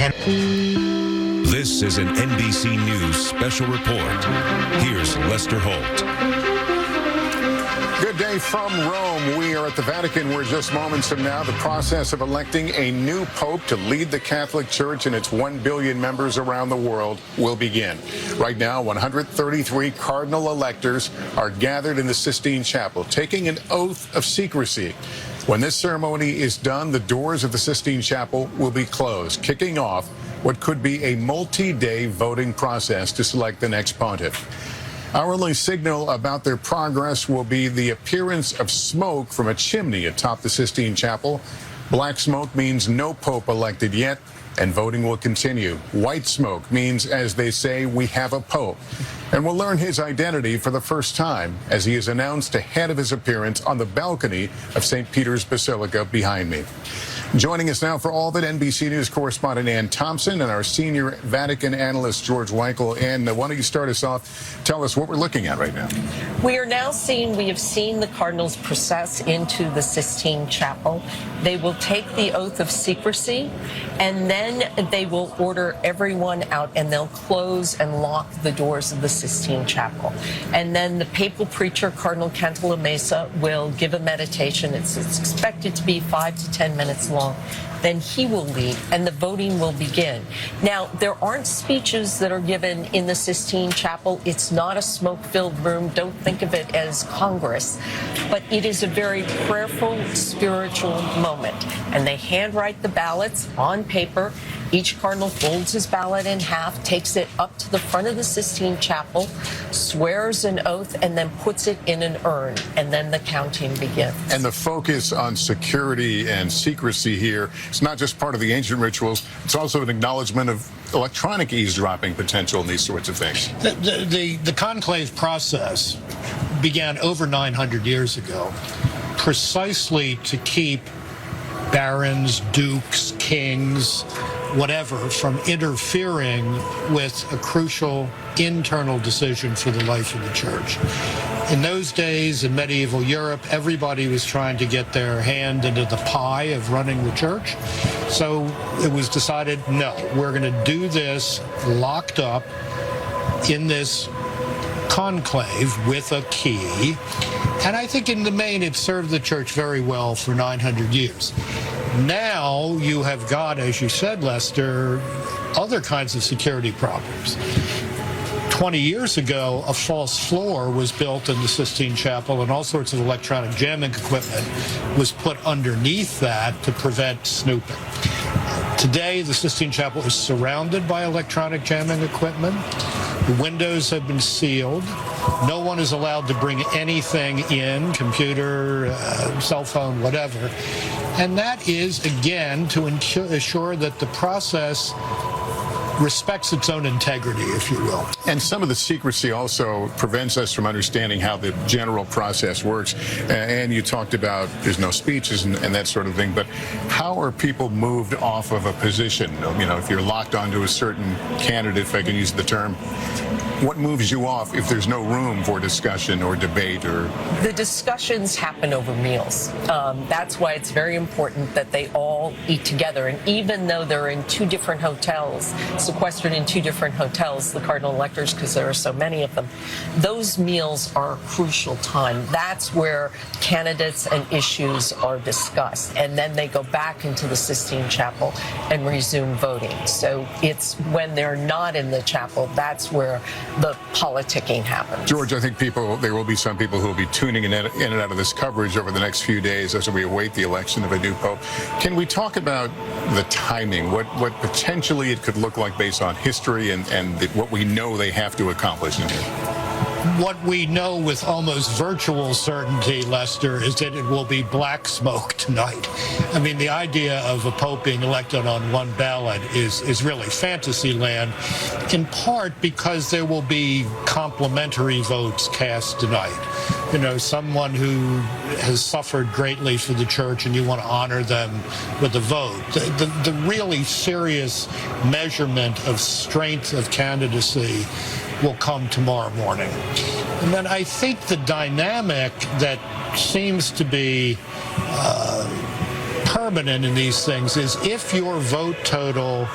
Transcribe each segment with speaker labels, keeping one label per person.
Speaker 1: This is an NBC News special report. Here's Lester Holt.
Speaker 2: Good day from Rome. We are at the Vatican where just moments from now the process of electing a new pope to lead the Catholic Church and its 1 billion members around the world will begin. Right now, 133 cardinal electors are gathered in the Sistine Chapel, taking an oath of secrecy. When this ceremony is done, the doors of the Sistine Chapel will be closed, kicking off what could be a multi-day voting process to select the next pontiff. Our only signal about their progress will be the appearance of smoke from a chimney atop the Sistine Chapel. Black smoke means no pope elected yet, and voting will continue. White smoke means, as they say, we have a pope. And we'll learn his identity for the first time as he is announced ahead of his appearance on the balcony of St. Peter's Basilica behind me. Joining us now for all that, NBC News correspondent Ann Thompson and our senior Vatican analyst George Weichel. Ann, why don't you start us off? Tell us what we're looking at right now.
Speaker 3: We have seen the cardinals process into the Sistine Chapel. They will take the oath of secrecy, and then they will order everyone out, and they'll close and lock the doors of the Sistine Chapel. And then the papal preacher, Cardinal Cantalamessa, will give a meditation. It's expected to be 5 to 10 minutes long. Then he will lead, and the voting will begin. Now, there aren't speeches that are given in the Sistine Chapel. It's not a smoke-filled room. Don't think of it as Congress. But it is a very prayerful, spiritual moment. And they handwrite the ballots on paper. Each cardinal folds his ballot in half, takes it up to the front of the Sistine Chapel, swears an oath, and then puts it in an urn. And then the counting begins.
Speaker 2: And the focus on security and secrecy here, it's not just part of the ancient rituals, it's also an acknowledgement of electronic eavesdropping potential in these sorts of things.
Speaker 4: The conclave process began over 900 years ago, precisely to keep barons, dukes, kings, whatever, from interfering with a crucial internal decision for the life of the church. In those days, in medieval Europe, everybody was trying to get their hand into the pie of running the church. So it was decided, no, we're going to do this locked up in this conclave with a key. And I think in the main it served the church very well for 900 years. Now you have got, as you said, Lester, other kinds of security problems. 20 years ago, a false floor was built in the Sistine Chapel, and all sorts of electronic jamming equipment was put underneath that to prevent snooping. Today, the Sistine Chapel is surrounded by electronic jamming equipment. The windows have been sealed. No one is allowed to bring anything in, computer, cell phone, whatever. And that is, again, to ensure that the process respects its own integrity, if you will.
Speaker 2: And some of the secrecy also prevents us from understanding how the general process works. And you talked about there's no speeches and that sort of thing, but how are people moved off of a position? You know, if you're locked onto a certain candidate, if I can use the term, what moves you off if there's no room for discussion or debate? Or
Speaker 3: the discussions happen over meals. That's why it's very important that they all eat together. And even though they're in two different hotels, sequestered in two different hotels, the cardinal electors, because there are so many of them, those meals are a crucial time. That's where candidates and issues are discussed. And then they go back into the Sistine Chapel and resume voting. So it's when they're not in the chapel, that's where the politicking happens.
Speaker 2: George, I think there will be some people who will be tuning in and out of this coverage over the next few days as we await the election of a new pope. Can we talk about the timing, what potentially it could look like based on history and what we know they have to accomplish in here?
Speaker 4: What we know with almost virtual certainty, Lester, is that it will be black smoke tonight. I mean, the idea of a pope being elected on one ballot is really fantasy land, in part because there will be complementary votes cast tonight. You know, someone who has suffered greatly for the church and you want to honor them with a vote. The really serious measurement of strength of candidacy will come tomorrow morning. And then I think the dynamic that seems to be permanent in these things is if your vote total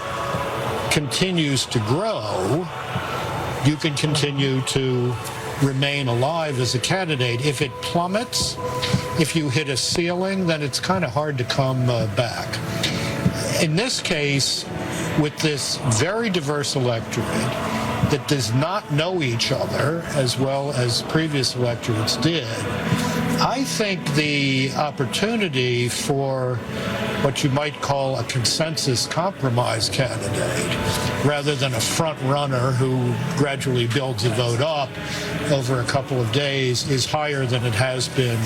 Speaker 4: continues to grow, you can continue to remain alive as a candidate. If it plummets, if you hit a ceiling, then it's kind of hard to come back. In this case, with this very diverse electorate that does not know each other as well as previous electorates did, I think the opportunity for what you might call a consensus compromise candidate, rather than a front runner who gradually builds a vote up over a couple of days, is higher than it has been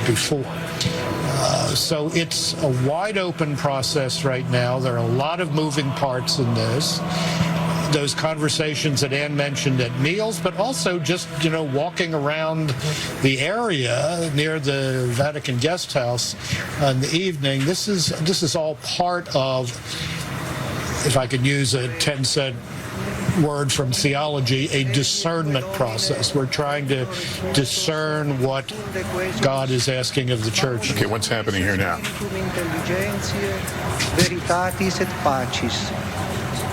Speaker 4: before. So it's a wide open process right now. There are a lot of moving parts in this. Those conversations that Ann mentioned at meals, but also just, walking around the area near the Vatican Guest House in the evening. This is all part of, if I could use a 10-cent word from theology, a discernment process. We're trying to discern what God is asking of the church.
Speaker 2: Okay, what's happening here now?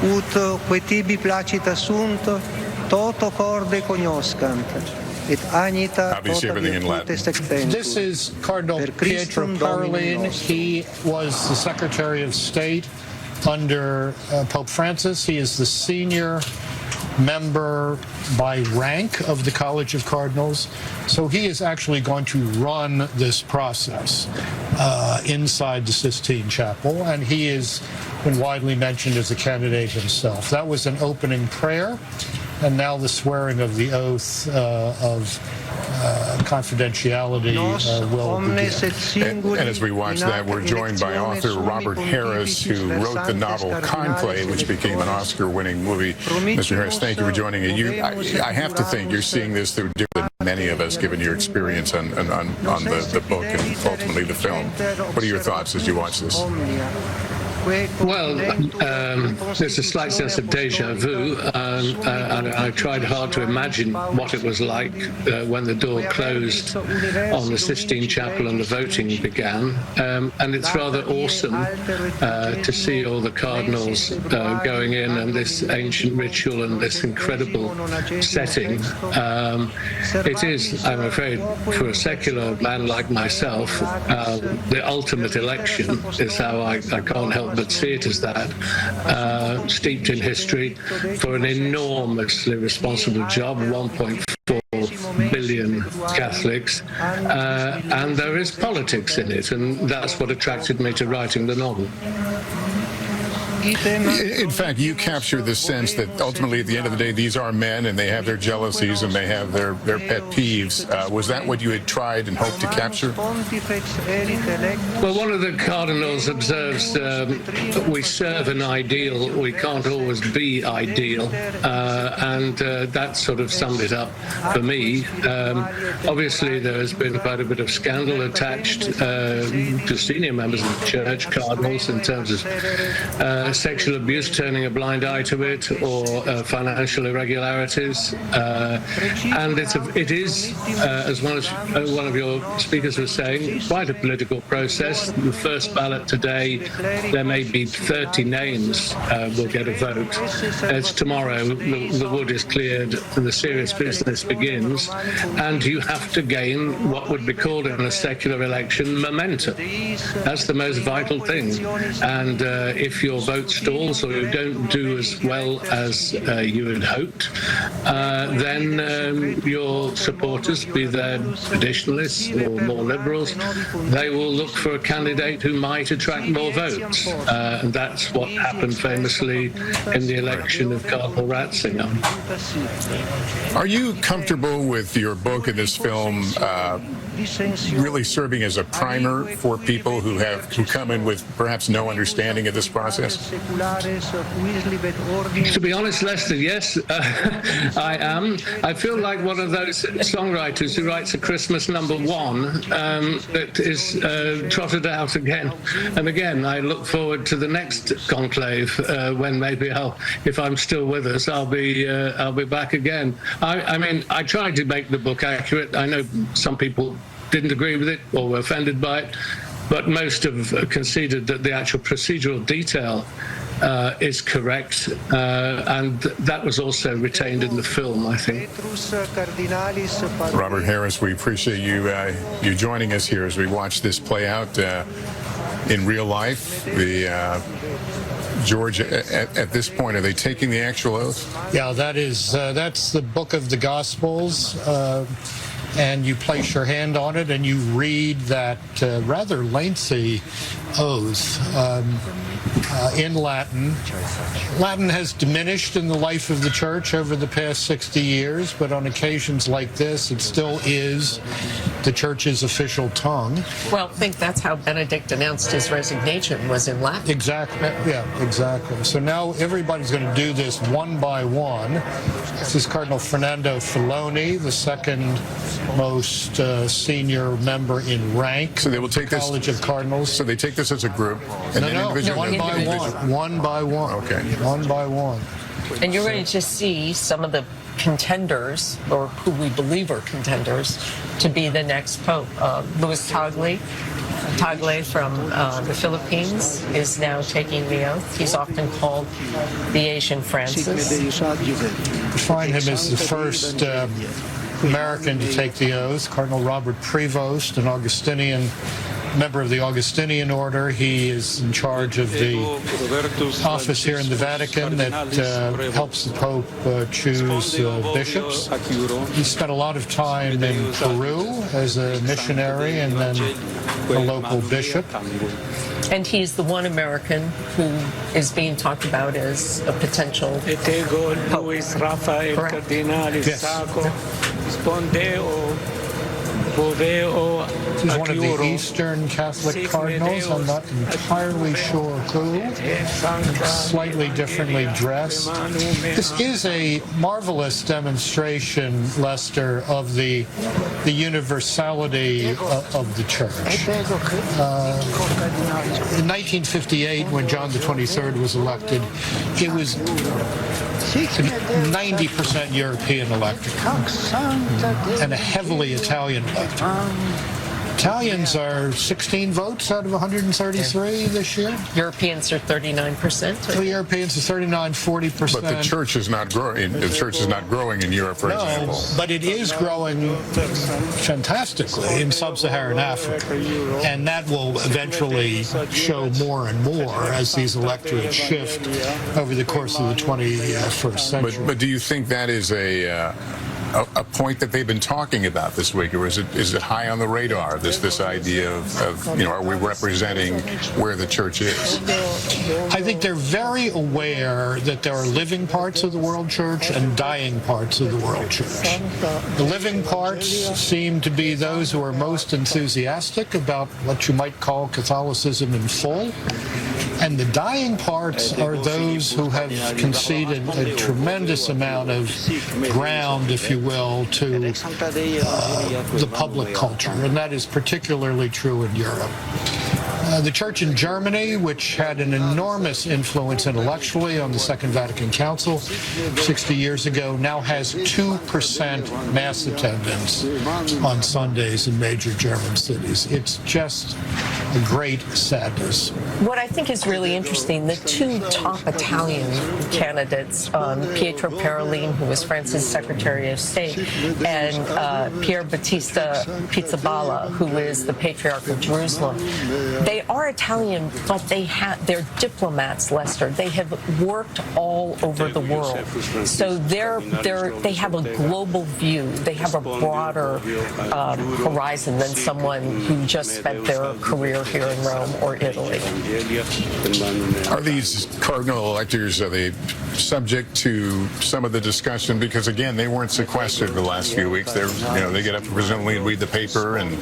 Speaker 5: Ut que tibi placit assunt, toto corde cognoscant, et agnita
Speaker 2: Obviously everything in Latin.
Speaker 4: This is Cardinal Pietro Parolin. He was the Secretary of State under Pope Francis. He is the senior member by rank of the College of Cardinals. So he is actually going to run this process inside the Sistine Chapel, and he has been widely mentioned as a candidate himself. That was an opening prayer, and now the swearing of the oath of confidentiality will begin.
Speaker 2: And as we watch that, we're joined by author Robert Harris, who wrote the novel Conclave, which became an Oscar-winning movie. Mr. Harris, thank you for joining me. I have to think you're seeing this through different than many of us, given your experience on the book and ultimately the film. What are your thoughts as you watch this?
Speaker 6: Well, there's a slight sense of deja vu, and I tried hard to imagine what it was like when the door closed on the Sistine Chapel and the voting began, and it's rather awesome to see all the cardinals going in and this ancient ritual and this incredible setting. It is, I'm afraid, for a secular man like myself, the ultimate election is how I can't help but see it as that, steeped in history, for an enormously responsible job, 1.4 billion Catholics, and there is politics in it, and that's what attracted me to writing the novel.
Speaker 2: In fact, you capture the sense that ultimately, at the end of the day, these are men, and they have their jealousies, and they have their pet peeves. Was that what you had tried and hoped to capture?
Speaker 6: Well, one of the cardinals observes, we serve an ideal, we can't always be ideal, and that sort of summed it up for me. Obviously, there has been quite a bit of scandal attached to senior members of the church, cardinals, in terms of sexual abuse, turning a blind eye to it, or financial irregularities, and it is, as one of your speakers was saying, quite a political process. The first ballot today, there may be 30 names will get a vote. It's tomorrow, the wood is cleared, and the serious business begins, and you have to gain what would be called in a secular election momentum. That's the most vital thing, and if your vote stalls or you don't do as well as you had hoped, then your supporters, be they traditionalists or more liberals, they will look for a candidate who might attract more votes. And that's what happened famously in the election of Cardinal Ratzinger.
Speaker 2: Are you comfortable with your book and this film really serving as a primer for people who come in with perhaps no understanding of this process?
Speaker 6: To be honest, Lester, yes, I am. I feel like one of those songwriters who writes a Christmas #1 that is trotted out again and again. I look forward to the next conclave when maybe if I'm still with us, I'll be back again. I mean, I tried to make the book accurate. I know some people didn't agree with it or were offended by it, but most have conceded that the actual procedural detail is correct, and that was also retained in the film, I think.
Speaker 2: Robert Harris, we appreciate you joining us here as we watch this play out in real life. George, at this point, are they taking the actual oath?
Speaker 4: Yeah, that's the book of the Gospels, and you place your hand on it and you read that rather lengthy oath in Latin. Latin has diminished in the life of the church over the past 60 years, but on occasions like this, it still is the church's official tongue.
Speaker 3: Well, I think that's how Benedict announced his resignation, was in Latin.
Speaker 4: Exactly. Yeah, exactly. So now everybody's going to do this one by one. This is Cardinal Fernando Filoni, the second most senior member in rank.
Speaker 2: So they will take
Speaker 4: the College of Cardinals.
Speaker 2: So they take this as a group, and then individually.
Speaker 4: One by one.
Speaker 2: Okay.
Speaker 4: One by one.
Speaker 3: And you're going to see some of the contenders, or who we believe are contenders, to be the next pope. Luis Tagle from the Philippines is now taking the oath. He's often called the Asian Francis.
Speaker 4: We find him as the first American to take the oath. Cardinal Robert Prevost, an Augustinian member of the Augustinian order. He is in charge of the office here in the Vatican that helps the Pope choose bishops. He spent a lot of time in Peru as a missionary and then a local bishop.
Speaker 3: And he's the one American who is being talked about as a potential pope. Correct.
Speaker 4: Yes. He's one of the Eastern Catholic cardinals. I'm not entirely sure who. Slightly differently dressed. This is a marvelous demonstration, Lester, of the universality of the Church. In 1958, when John the 23rd was elected, it was 90% European electorate and a heavily Italian electorate. Italians are 16 votes out of 133 this year.
Speaker 3: Europeans are 39%.
Speaker 4: The Europeans are 39, 40%.
Speaker 2: But the church is not growing. The church is not growing in Europe, for example.
Speaker 4: But it is growing fantastically in sub-Saharan Africa, and that will eventually show more and more as these electorates shift over the course of the 21st century.
Speaker 2: But do you think that is a point that they've been talking about this week, or is it high on the radar? This idea of are we representing where the church is?
Speaker 4: I think they're very aware that there are living parts of the world church and dying parts of the world church. The living parts seem to be those who are most enthusiastic about what you might call Catholicism in full. And the dying parts are those who have conceded a tremendous amount of ground, if you will, to the public culture. And that is particularly true in Europe. The church in Germany, which had an enormous influence intellectually on the Second Vatican Council 60 years ago, now has 2% mass attendance on Sundays in major German cities. It's just a great sadness.
Speaker 3: What I think is really interesting, the two top Italian candidates, Pietro Parolin, who was France's Secretary of State, and Pier Battista Pizzaballa, who is the Patriarch of Jerusalem, they are Italian, but they're diplomats, Lester. They have worked all over the world. So they have a global view. They have a broader horizon than someone who just spent their career here in Rome or Italy.
Speaker 2: Are these cardinal electors, are they subject to some of the discussion? Because again, they weren't sequestered the last few weeks. They get up to presumably read the paper, and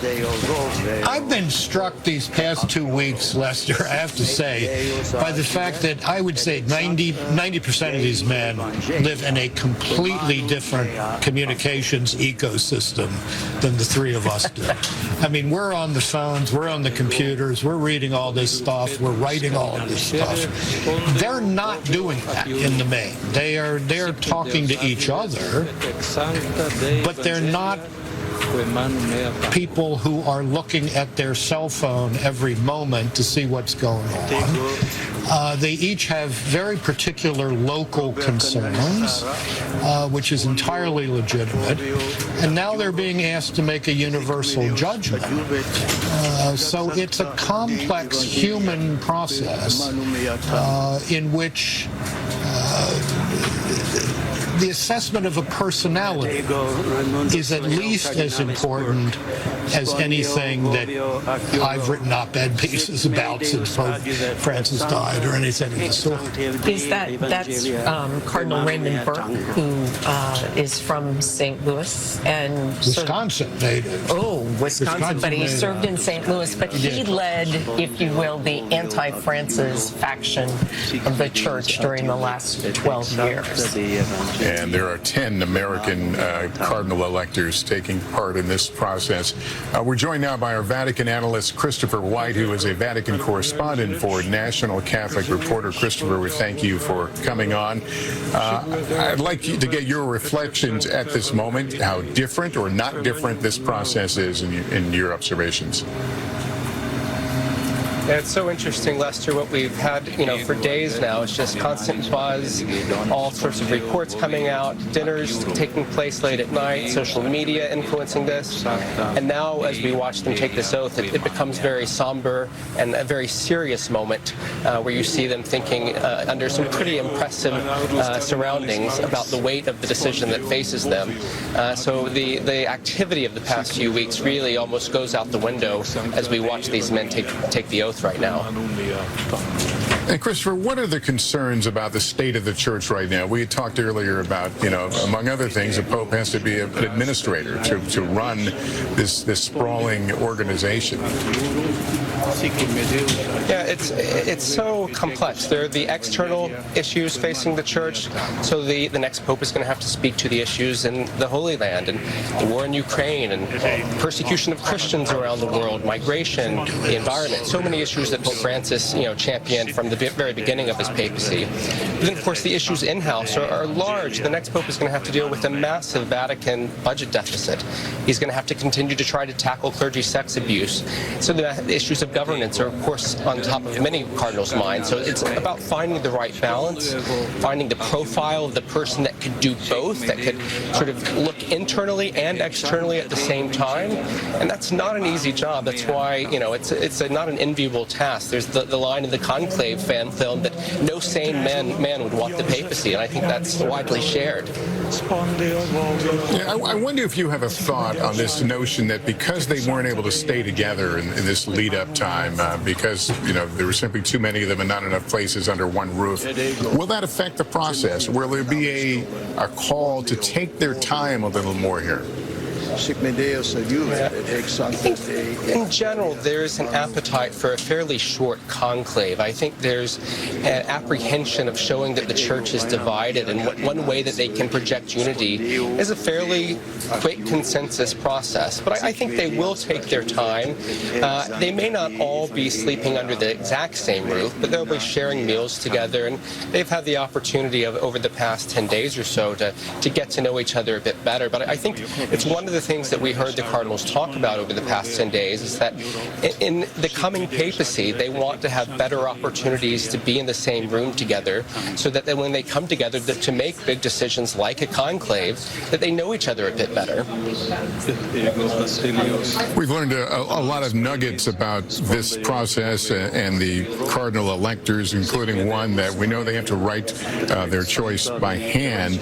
Speaker 4: I've been struck these past 2 weeks, Lester, I have to say, by the fact that I would say 90% of these men live in a completely different communications ecosystem than the three of us do. I mean, we're on the phones, we're on the computers, we're reading all this stuff, we're writing all of this stuff. They're not doing that in the main. They're talking to each other, but they're not people who are looking at their cell phone every moment to see what's going on. They each have very particular local concerns, which is entirely legitimate, and now they're being asked to make a universal judgment. So it's a complex human process in which the assessment of a personality is at least as important as anything that I've written op-ed pieces about since Pope Francis died or anything of the sort.
Speaker 3: That's Cardinal Raymond Burke, who is from St. Louis and
Speaker 4: Wisconsin native.
Speaker 3: Wisconsin, but he served in St. Louis. But he led, if you will, the anti-Francis faction of the church during the last 12 years.
Speaker 2: And there are 10 American cardinal electors taking part in this process. We're joined now by our Vatican analyst, Christopher White, who is a Vatican correspondent for National Catholic Reporter. Christopher, we thank you for coming on. I'd like you to get your reflections at this moment, how different or not different this process is in your observations.
Speaker 7: Yeah, it's so interesting, Lester, what we've had, for days now. It's just constant buzz, all sorts of reports coming out, dinners taking place late at night, social media influencing this. And now, as we watch them take this oath, it becomes very somber and a very serious moment where you see them thinking under some pretty impressive surroundings about the weight of the decision that faces them. So the activity of the past few weeks really almost goes out the window as we watch these men take the oath right now.
Speaker 2: And Christopher, what are the concerns about the state of the church right now? We had talked earlier about, among other things, the Pope has to be an administrator to run this sprawling organization.
Speaker 7: Yeah, it's so complex. There are the external issues facing the church. So the next Pope is going to have to speak to the issues in the Holy Land and the war in Ukraine and persecution of Christians around the world, migration, the environment. So many issues that Pope Francis, championed from the very beginning of his papacy. But then, of course, the issues in-house are large. The next Pope is going to have to deal with a massive Vatican budget deficit. He's going to have to continue to try to tackle clergy sex abuse. So the issues of governance are, of course, on top of many cardinals' minds. So it's about finding the right balance, finding the profile of the person that could do both, that could sort of look internally and externally at the same time. And that's not an easy job. That's why, it's not an enviable task. There's the line in the Conclave fan film that no sane man would want the papacy, and I think that's widely shared.
Speaker 2: Yeah, I wonder if you have a thought on this notion that because they weren't able to stay together in this lead-up time, because there were simply too many of them and not enough places under one roof, will that affect the process? Will there be a call to take their time a little more here?
Speaker 7: I think in general there's an appetite for a fairly short conclave. I think there's an apprehension of showing that the church is divided, and one way that they can project unity is a fairly quick consensus process. But I think they will take their time. They may not all be sleeping under the exact same roof, but they'll be sharing meals together, and they've had the opportunity over the past 10 days or so to get to know each other a bit better. But I think it's one of the things that we heard the cardinals talk about over the past 10 days is that in the coming papacy, they want to have better opportunities to be in the same room together so that when they come together to make big decisions like a conclave, that they know each other a bit better.
Speaker 2: We've learned a lot of nuggets about this process and the cardinal electors, including one that we know they have to write their choice by hand,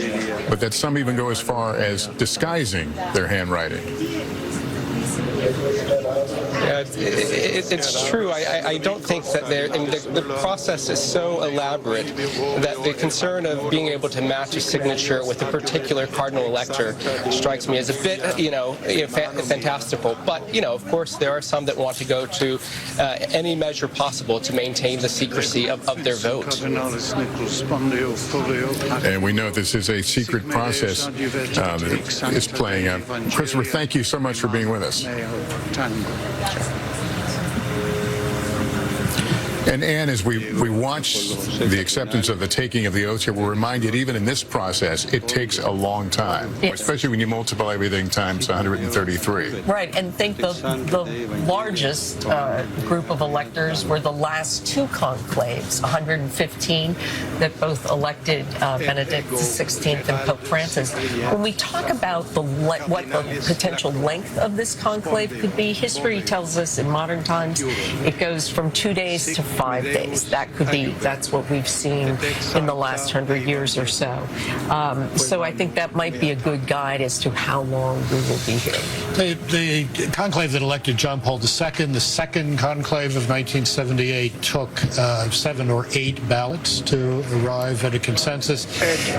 Speaker 2: but that some even go as far as disguising their handwriting.
Speaker 7: Yeah, it's true. I don't think that the process is so elaborate that the concern of being able to match a signature with a particular cardinal elector strikes me as a bit, fantastical. But, of course, there are some that want to go to any measure possible to maintain the secrecy of their vote.
Speaker 2: And we know this is a secret process that is playing out. Christopher, thank you so much for being with us. And Anne, as we watch the acceptance of the taking of the oath here, we're reminded even in this process, it takes a long time, especially when you multiply everything times 133.
Speaker 3: Right, and think the largest group of electors were the last two conclaves, 115, that both elected Benedict XVI and Pope Francis. When we talk about what the potential length of this conclave could be, history tells us in modern times it goes from 2 days to 5 days. That's what we've seen in the last 100 years or so. So I think that might be a good guide as to how long we will be here.
Speaker 4: The conclave that elected John Paul II, the second conclave of 1978, took 7 or 8 ballots to arrive at a consensus.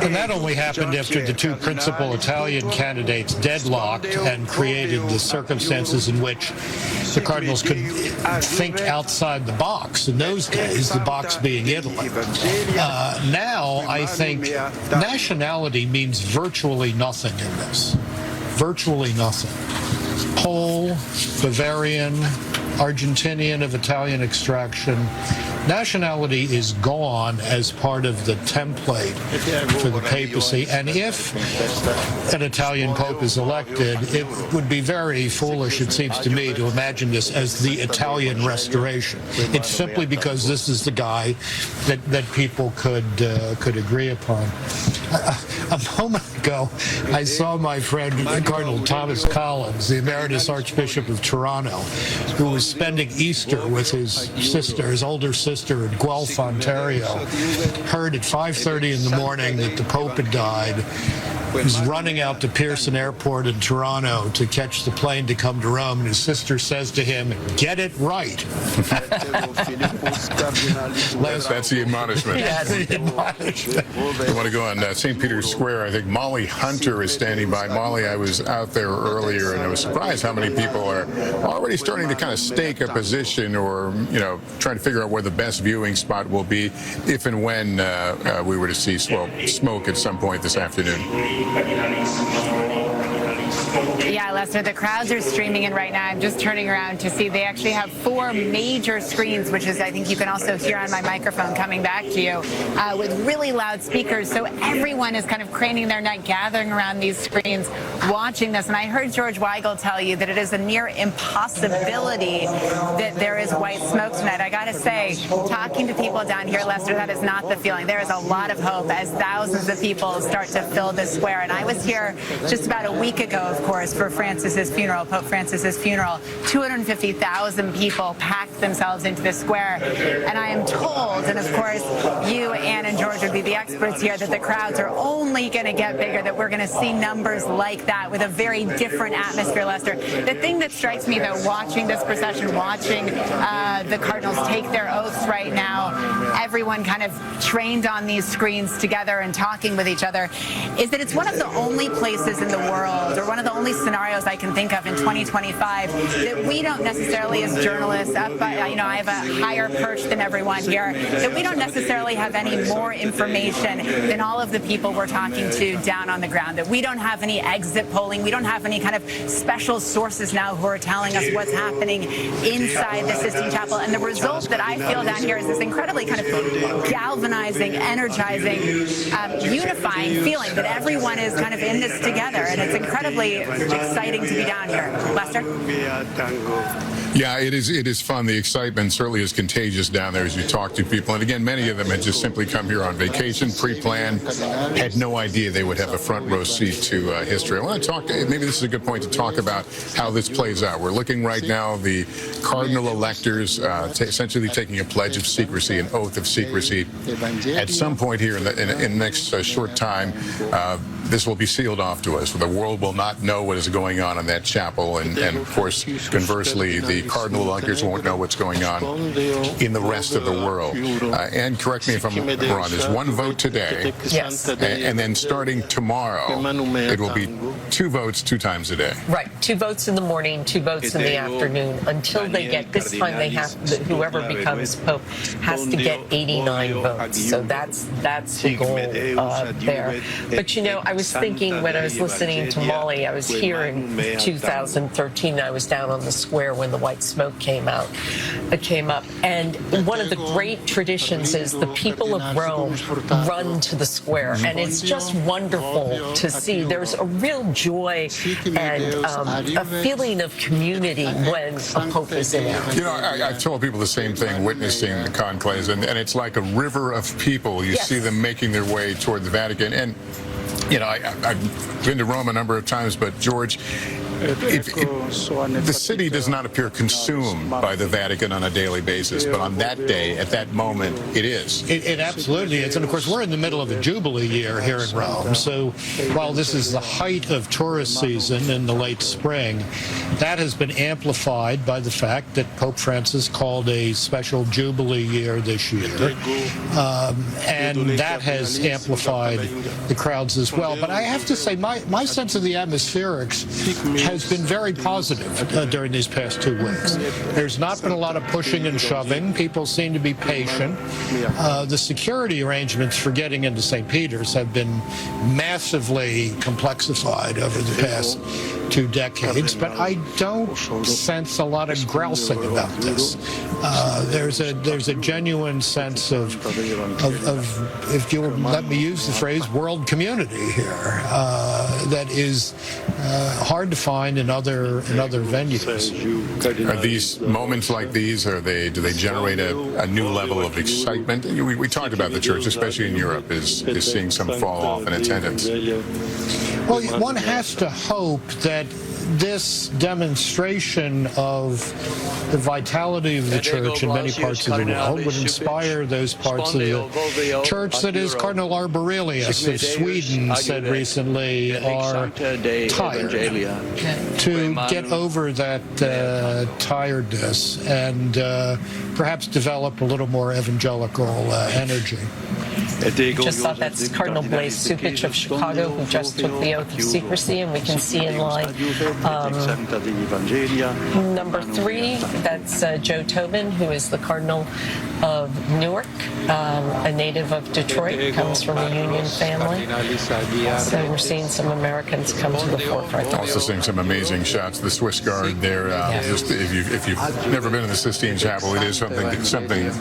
Speaker 4: And that only happened after the two principal Italian candidates deadlocked and created the circumstances in which the cardinals could think outside the box. In those days, the box being Italy. Now, I think nationality means virtually nothing in this. Virtually nothing. Pole, Bavarian, Argentinian of Italian extraction. Nationality is gone as part of the template for the papacy, and if an Italian pope is elected, it would be very foolish, it seems to me, to imagine this as the Italian restoration. It's simply because this is the guy that people could agree upon. A moment ago, I saw my friend Cardinal Thomas Collins, the Emeritus Archbishop of Toronto, who was spending Easter with his older sister in Guelph, Ontario. Heard at 5:30 in the morning that the Pope had died. He was running out to Pearson Airport in Toronto to catch the plane to come to Rome, and his sister says to him, "Get it right."
Speaker 2: That's the admonishment.
Speaker 4: Yes, the admonishment.
Speaker 2: I want to go on St. Peter's Square. I think Molly Hunter is standing by. Molly, I was out there earlier, and I was surprised how many people are already starting to kind of stake a position or, trying to figure out where the best viewing spot will be if and when we were to see smoke at some point this afternoon.
Speaker 8: Yeah, Lester, the crowds are streaming in right now. I'm just turning around to see they actually have 4 major screens, which is, I think you can also hear on my microphone coming back to you, with really loud speakers. So everyone is kind of craning their neck, gathering around these screens, watching this. And I heard George Weigel tell you that it is a near impossibility that there is white smoke tonight. I got to say, talking to people down here, Lester, that is not the feeling. There is a lot of hope as thousands of people start to fill this square. And I was here just about a week ago, of course, for Francis's funeral, Pope Francis's funeral. 250,000 people packed themselves into the square. And I am told, and of course, you, Anne, and George would be the experts here, that the crowds are only going to get bigger, that we're going to see numbers like that with a very different atmosphere, Lester. The thing that strikes me, though, watching this procession, watching the Cardinals take their oaths right now, everyone kind of trained on these screens together and talking with each other, is that it's one of the only places in the world, or one of the only scenarios I can think of in 2025 that we don't necessarily, as journalists, I have a higher perch than everyone here, that we don't necessarily have any more information than all of the people we're talking to down on the ground, that we don't have any exit polling, we don't have any kind of special sources now who are telling us what's happening inside the Sistine Chapel. And the result that I feel down here is this incredibly kind of galvanizing, energizing, unifying feeling that everyone is kind of in this together, and it's incredibly exciting to be down here. Lester?
Speaker 2: Yeah, it is fun. The excitement certainly is contagious down there as you talk to people. And again, many of them had just simply come here on vacation, pre-planned, had no idea they would have a front row seat to history. I want to talk, maybe this is a good point to talk about how this plays out. We're looking right now, the cardinal electors essentially taking a pledge of secrecy, an oath of secrecy. At some point here in the next short time, this will be sealed off to us. The world will not know what is going on in that chapel, and of course, conversely, the cardinal electors won't know what's going on in the rest of the world. And correct me if I'm wrong, there's one vote today,
Speaker 3: Yes.
Speaker 2: And then starting tomorrow, it will be 2 votes 2 times a day.
Speaker 3: Right, 2 votes in the morning, 2 votes in the afternoon, until they get, this time they have, whoever becomes Pope has to get 89 votes. So that's the goal there. But I was thinking when I was listening to Molly, I was here in 2013, I was down on the square when the white smoke came up. And one of the great traditions is the people of Rome run to the square, and it's just wonderful to see. There's a real joy and a feeling of community when a pope is in there.
Speaker 2: You know, I've told people the same thing witnessing the conclaves, and it's like a river of people. You see them making their way toward the Vatican. And, you know, I've been to Rome a number of times, but George, the city does not appear consumed by the Vatican on a daily basis, but on that day, at that moment, it is.
Speaker 4: It absolutely is. And of course, we're in the middle of a Jubilee year here in Rome. So while this is the height of tourist season in the late spring, that has been amplified by the fact that Pope Francis called a special Jubilee year this year. And that has amplified the crowds as well. But I have to say, my sense of the atmospherics has been very positive during these past 2 weeks. There's not been a lot of pushing and shoving. People seem to be patient. The security arrangements for getting into St. Peter's have been massively complexified over the past 2 decades, but I don't sense a lot of grousing about this. There's a genuine sense of if you'll let me use the phrase, world community here that is hard to find in other venues.
Speaker 2: Are these moments like these, do they generate a new level of excitement? We talked about the church, especially in Europe, is seeing some fall off in attendance.
Speaker 4: Well, one has to hope that this demonstration of the vitality of the church in many parts of the world would inspire those parts of the church that, as Cardinal Arborelius of Sweden said recently, are tired, to get over that tiredness and perhaps develop a little more evangelical energy.
Speaker 3: Just thought that's Cardinal Blaise Cupich of Chicago, who just took the oath of secrecy, and we can see in line number 3, that's Joe Tobin, who is the Cardinal of Newark, a native of Detroit, comes from a Union family. So we're seeing some Americans come to the forefront.
Speaker 2: Also seeing some amazing shots. The Swiss Guard there. Just if you've never been in the Sistine Chapel, it is something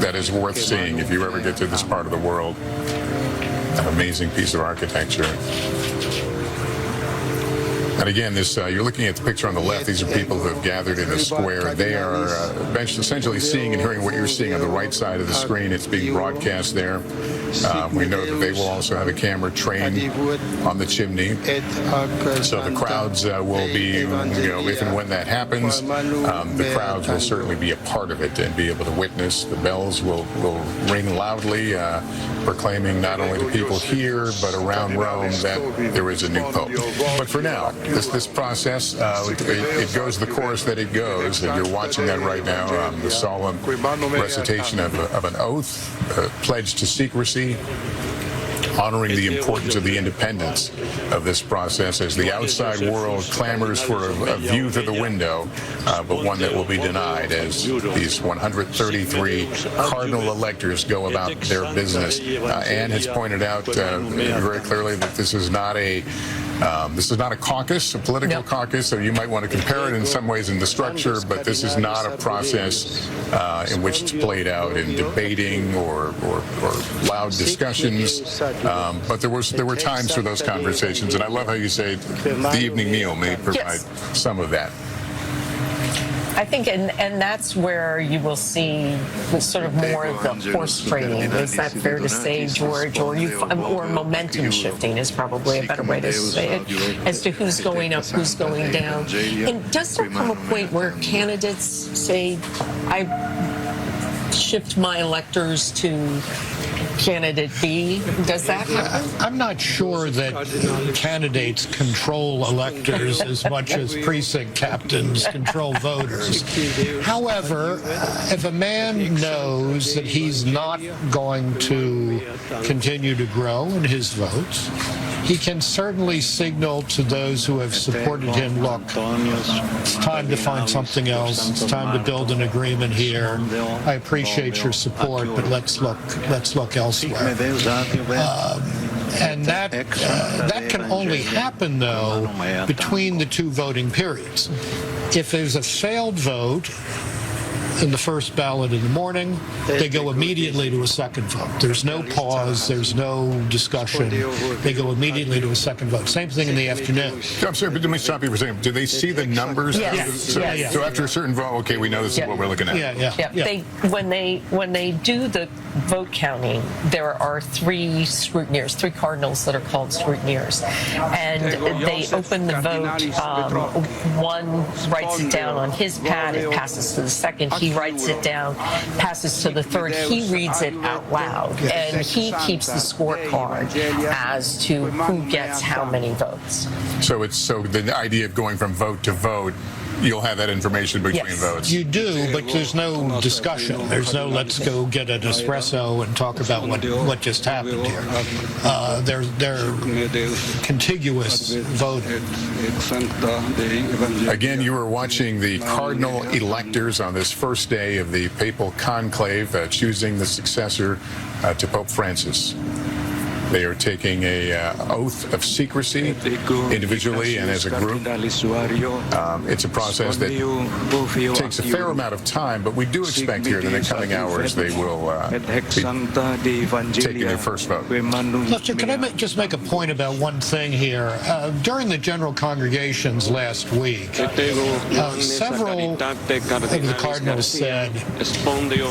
Speaker 2: that is worth seeing if you ever get to this part of the world. An amazing piece of architecture. And again, you're looking at the picture on the left. These are people who have gathered in the square. They are essentially seeing and hearing what you're seeing on the right side of the screen. It's being broadcast there. We know that they will also have a camera trained on the chimney. So the crowds will be, if and when that happens, the crowds will certainly be a part of it and be able to witness. The bells will ring loudly, proclaiming not only to people here, but around Rome that there is a new pope. But for now, this process, it goes the course that it goes, and you're watching that right now, the solemn recitation of an oath, a pledge to secrecy, honoring the importance of the independence of this process as the outside world clamors for a view through the window, but one that will be denied as these 133 cardinal electors go about their business. Anne has pointed out very clearly that this is not a caucus, a political caucus, so you might want to compare it in some ways in the structure, but this is not a process in which it's played out in debating or loud discussions. But there were times for those conversations, and I love how you say the evening meal may provide some of that.
Speaker 3: I think, and that's where you will see sort of more of the horse trading. Is that fair to say, George? Or momentum shifting is probably a better way to say it, as to who's going up, who's going down. And does there come a point where candidates say, I shift my electors to candidate B? Does that happen?
Speaker 4: I'm not sure that candidates control electors as much as precinct captains control voters. However, if a man knows that he's not going to continue to grow in his votes, he can certainly signal to those who have supported him, look, it's time to find something else. It's time to build an agreement here. I appreciate your support, but let's look elsewhere. And that can only happen, though, between the two voting periods. If there's a failed vote in the first ballot in the morning, they go immediately to a second vote. There's no pause, there's no discussion. They go immediately to a second vote. Same thing in the afternoon.
Speaker 2: I'm sorry, but let me stop you for a second. Do they see the numbers?
Speaker 3: Yes.
Speaker 2: So after a certain vote, okay, we know this is what we're looking at.
Speaker 3: Yeah. When they do the vote counting, there are three scrutineers, three cardinals that are called scrutineers, and they open the vote. One writes it down on his pad, it passes to the second. He writes it down, passes to the third. He reads it out loud, and he keeps the scorecard as to who gets how many votes.
Speaker 2: So the idea of going from vote to vote, you'll have that information between votes.
Speaker 4: You do, but there's no discussion. There's no let's go get an espresso and talk about what just happened here. They're contiguous voting.
Speaker 2: Again, you are watching the cardinal electors on this first day of the papal conclave, choosing the successor to Pope Francis. They are taking an oath of secrecy individually and as a group. It's a process that takes a fair amount of time, but we do expect here that in the coming hours they will be taking their first vote.
Speaker 4: Lester, can I just make a point about one thing here? During the general congregations last week, several of the cardinals said,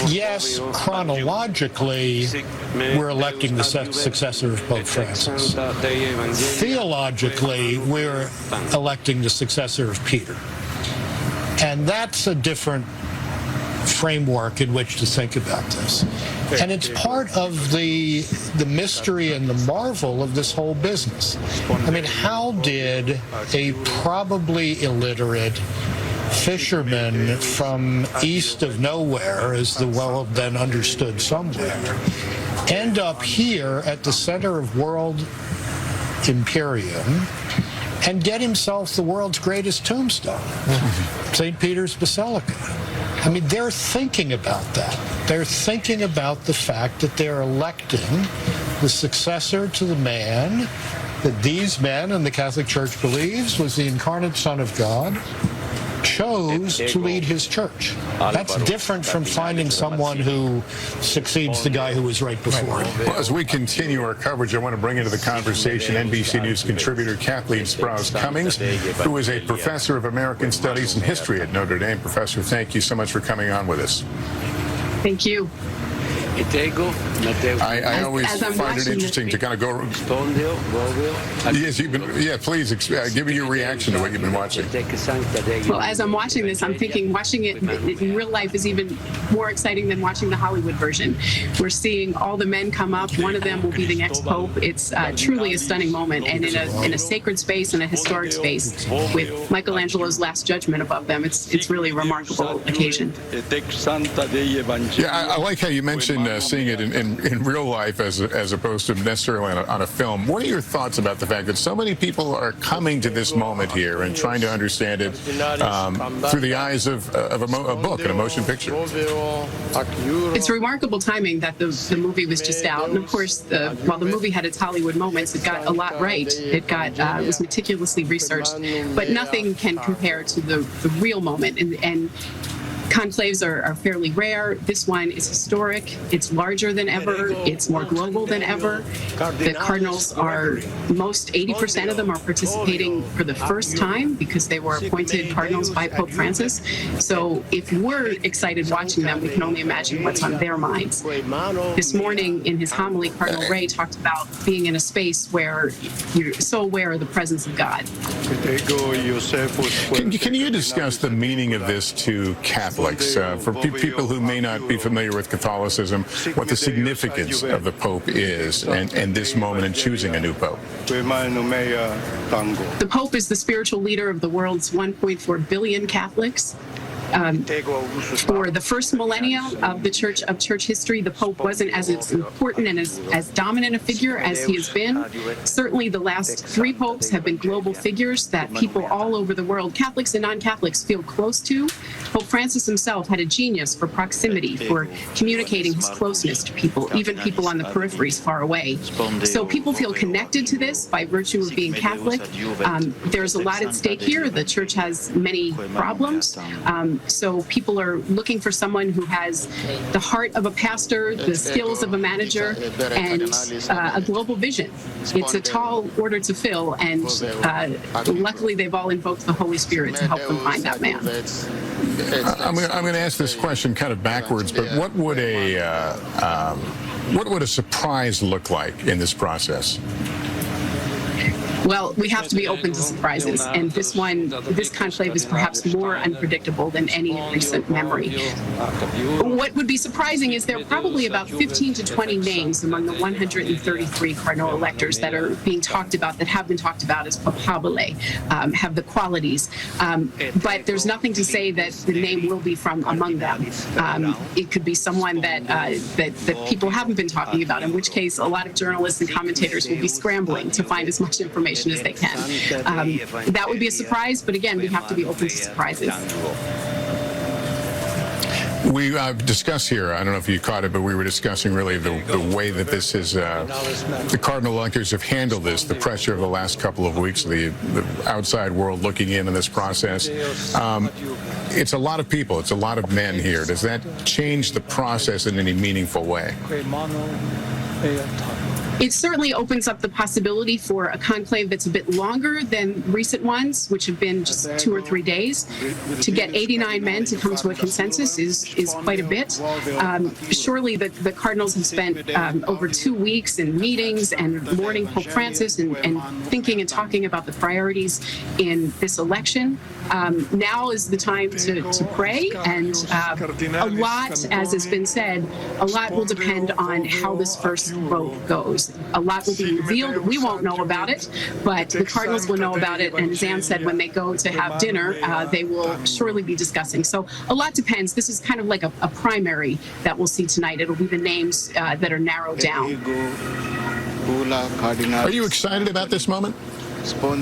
Speaker 4: yes, chronologically, we're electing the successor of Pope Francis. Theologically, we're electing the successor of Peter. And that's a different framework in which to think about this. And it's part of the mystery and the marvel of this whole business. I mean, how did a probably illiterate fisherman from east of nowhere, as the well then understood somewhere, end up here at the center of world imperium and get himself the world's greatest tombstone, St. Peter's Basilica? I mean, they're thinking about that. They're thinking about the fact that they're electing the successor to the man that these men and the Catholic Church believes was the incarnate Son of God, chose to lead his church. That's different from finding someone who succeeds the guy who was right before him.
Speaker 2: Well, as we continue our coverage, I want to bring into the conversation NBC News contributor Kathleen Sprouse-Cummings, who is a professor of American Studies and History at Notre Dame. Professor, thank you so much for coming on with us.
Speaker 9: Thank you.
Speaker 2: I always find it interesting to kind of go. Yes, please give me your reaction to what you've been watching.
Speaker 9: Well, as I'm watching this, I'm thinking watching it in real life is even more exciting than watching the Hollywood version. We're seeing all the men come up. One of them will be the next pope. It's truly a stunning moment, and in a sacred space and a historic space with Michelangelo's Last Judgment above them. It's really a remarkable occasion.
Speaker 2: Yeah, I like how you mentioned seeing it in real life as opposed to necessarily on a film. What are your thoughts about the fact that so many people are coming to this moment here and trying to understand it through the eyes of a book, an emotion picture?
Speaker 9: It's remarkable timing that the movie was just out, and of course, while the movie had its Hollywood moments, it got a lot right. It was meticulously researched, but nothing can compare to the real moment. And conclaves are fairly rare. This one is historic. It's larger than ever. It's more global than ever. The cardinals are, 80% of them are participating for the first time because they were appointed cardinals by Pope Francis. So if we're excited watching them, we can only imagine what's on their minds. This morning in his homily, Cardinal Ray talked about being in a space where you're so aware of the presence of God.
Speaker 2: Can you discuss the meaning of this to Catholics? For people who may not be familiar with Catholicism, what the significance of the Pope is and this moment in choosing a new Pope.
Speaker 9: The Pope is the spiritual leader of the world's 1.4 billion Catholics. For the first millennia of the church history, the Pope wasn't as important and as dominant a figure as he has been. Certainly the last 3 popes have been global figures that people all over the world, Catholics and non-Catholics, feel close to. Pope Francis himself had a genius for proximity, for communicating his closeness to people, even people on the peripheries far away. So people feel connected to this by virtue of being Catholic. There's a lot at stake here. The church has many problems. So people are looking for someone who has the heart of a pastor, the skills of a manager, and a global vision. It's a tall order to fill, and luckily they've all invoked the Holy Spirit to help them find that man.
Speaker 2: I'm going to ask this question kind of backwards, but what would a surprise look like in this process?
Speaker 9: Well, we have to be open to surprises, and this conclave is perhaps more unpredictable than any recent memory. What would be surprising is there are probably about 15 to 20 names among the 133 cardinal electors that are being talked about, that have been talked about as papabile, have the qualities. But there's nothing to say that the name will be from among them. It could be someone that people haven't been talking about, in which case a lot of journalists and commentators will be scrambling to find as much information as they can. That would be a surprise, but again, we have to be open to surprises.
Speaker 2: We discussed here, I don't know if you caught it, but we were discussing really the way that this is, the cardinal electors have handled this, the pressure of the last couple of weeks, the outside world looking in on this process. It's a lot of people, it's a lot of men here. Does that change the process in any meaningful way?
Speaker 9: It certainly opens up the possibility for a conclave that's a bit longer than recent ones, which have been just 2 or 3 days. To get 89 men to come to a consensus is quite a bit. Surely the cardinals have spent over 2 weeks in meetings and mourning Pope Francis and thinking and talking about the priorities in this election. Now is the time to pray, and a lot, as has been said, a lot will depend on how this first vote goes. A lot will be revealed. We won't know about it, but the cardinals will know about it. And as Anne said, when they go to have dinner, they will surely be discussing. So a lot depends. This is kind of like a primary that we'll see tonight. It'll be the names that are narrowed down.
Speaker 2: Are you excited about this moment?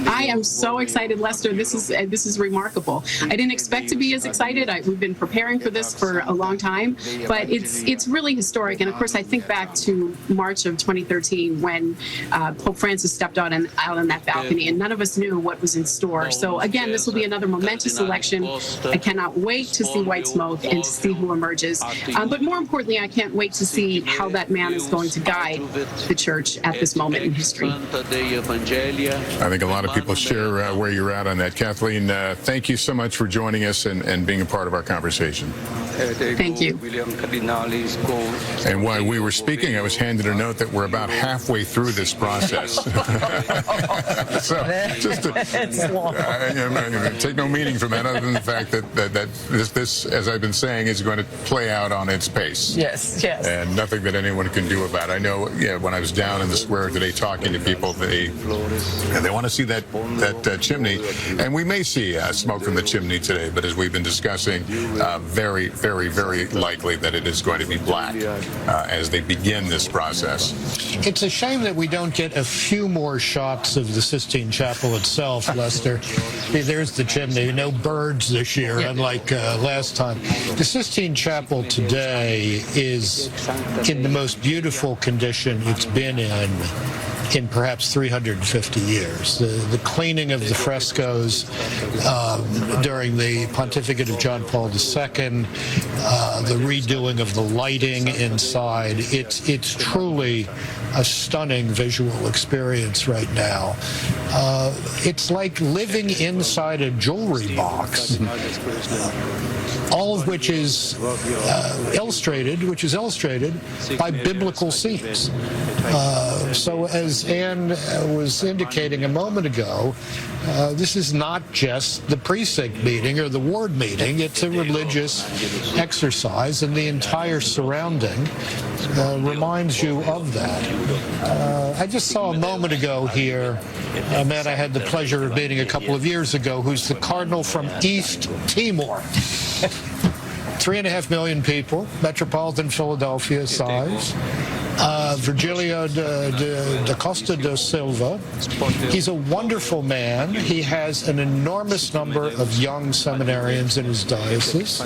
Speaker 9: I am so excited, Lester. This is remarkable. I didn't expect to be as excited. We've been preparing for this for a long time, but it's really historic. And of course, I think back to March of 2013 when Pope Francis stepped out on that balcony, and none of us knew what was in store. So again, this will be another momentous election. I cannot wait to see white smoke and to see who emerges. But more importantly, I can't wait to see how that man is going to guide the church at this moment in history.
Speaker 2: I think a lot of people share where you're at on that. Kathleen, thank you so much for joining us and being a part of our conversation.
Speaker 9: Thank you.
Speaker 2: And while we were speaking, I was handed a note that we're about halfway through this process. So just to, take no meaning from that other than the fact that this, as I've been saying, is going to play out on its pace.
Speaker 3: Yes, yes.
Speaker 2: And nothing that anyone can do about it. I know, when I was down in the square today talking to people, they want to see that chimney, and we may see smoke from the chimney today, but as we've been discussing, very, very, very likely that it is going to be black as they begin this process.
Speaker 4: It's a shame that we don't get a few more shots of the Sistine Chapel itself, Lester. There's the chimney. No birds this year, unlike last time. The Sistine Chapel today is in the most beautiful condition it's been in perhaps 350 years. The cleaning of the frescoes during the pontificate of John Paul II, the redoing of the lighting inside, it's truly a stunning visual experience right now. It's like living inside a jewelry box, all of which is illustrated by biblical scenes. So as Anne was indicating a moment ago, this is not just the precinct meeting or the ward meeting. It's a religious exercise, and the entire surrounding reminds you of that. I just saw a moment ago here a man I had the pleasure of meeting a couple of years ago who's the cardinal from East Timor. 3.5 million people, metropolitan Philadelphia size. Virgilio da Costa da Silva. He's a wonderful man. He has an enormous number of young seminarians in his diocese.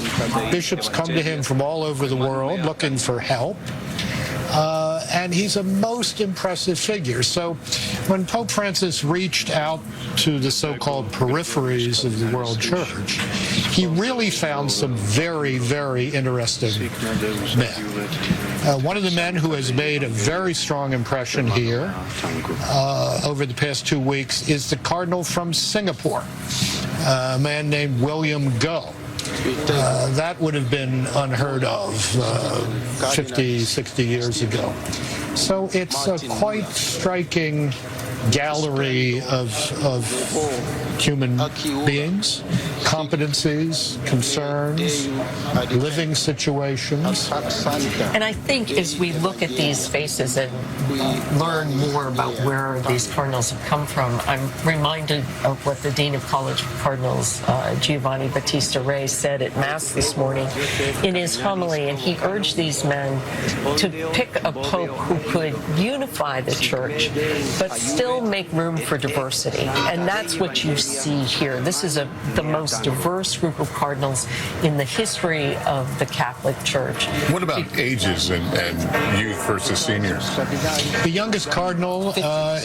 Speaker 4: Bishops come to him from all over the world looking for help. And he's a most impressive figure. So when Pope Francis reached out to the so-called peripheries of the world church, he really found some very, very interesting men. One of the men who has made a very strong impression here over the past 2 weeks is the Cardinal from Singapore, a man named William Goh. That would have been unheard of 50, 60 years ago. So it's a quite striking gallery of human beings, competencies, concerns, living situations.
Speaker 3: And I think as we look at these faces and learn more about where these cardinals have come from, I'm reminded of what the Dean of College of Cardinals, Giovanni Battista Re, said at Mass this morning in his homily, and he urged these men to pick a pope who could unify the church, but still make room for diversity. And that's what you see here. This is the most diverse group of cardinals in the history of the Catholic Church.
Speaker 2: What about ages and youth versus seniors?
Speaker 4: The youngest cardinal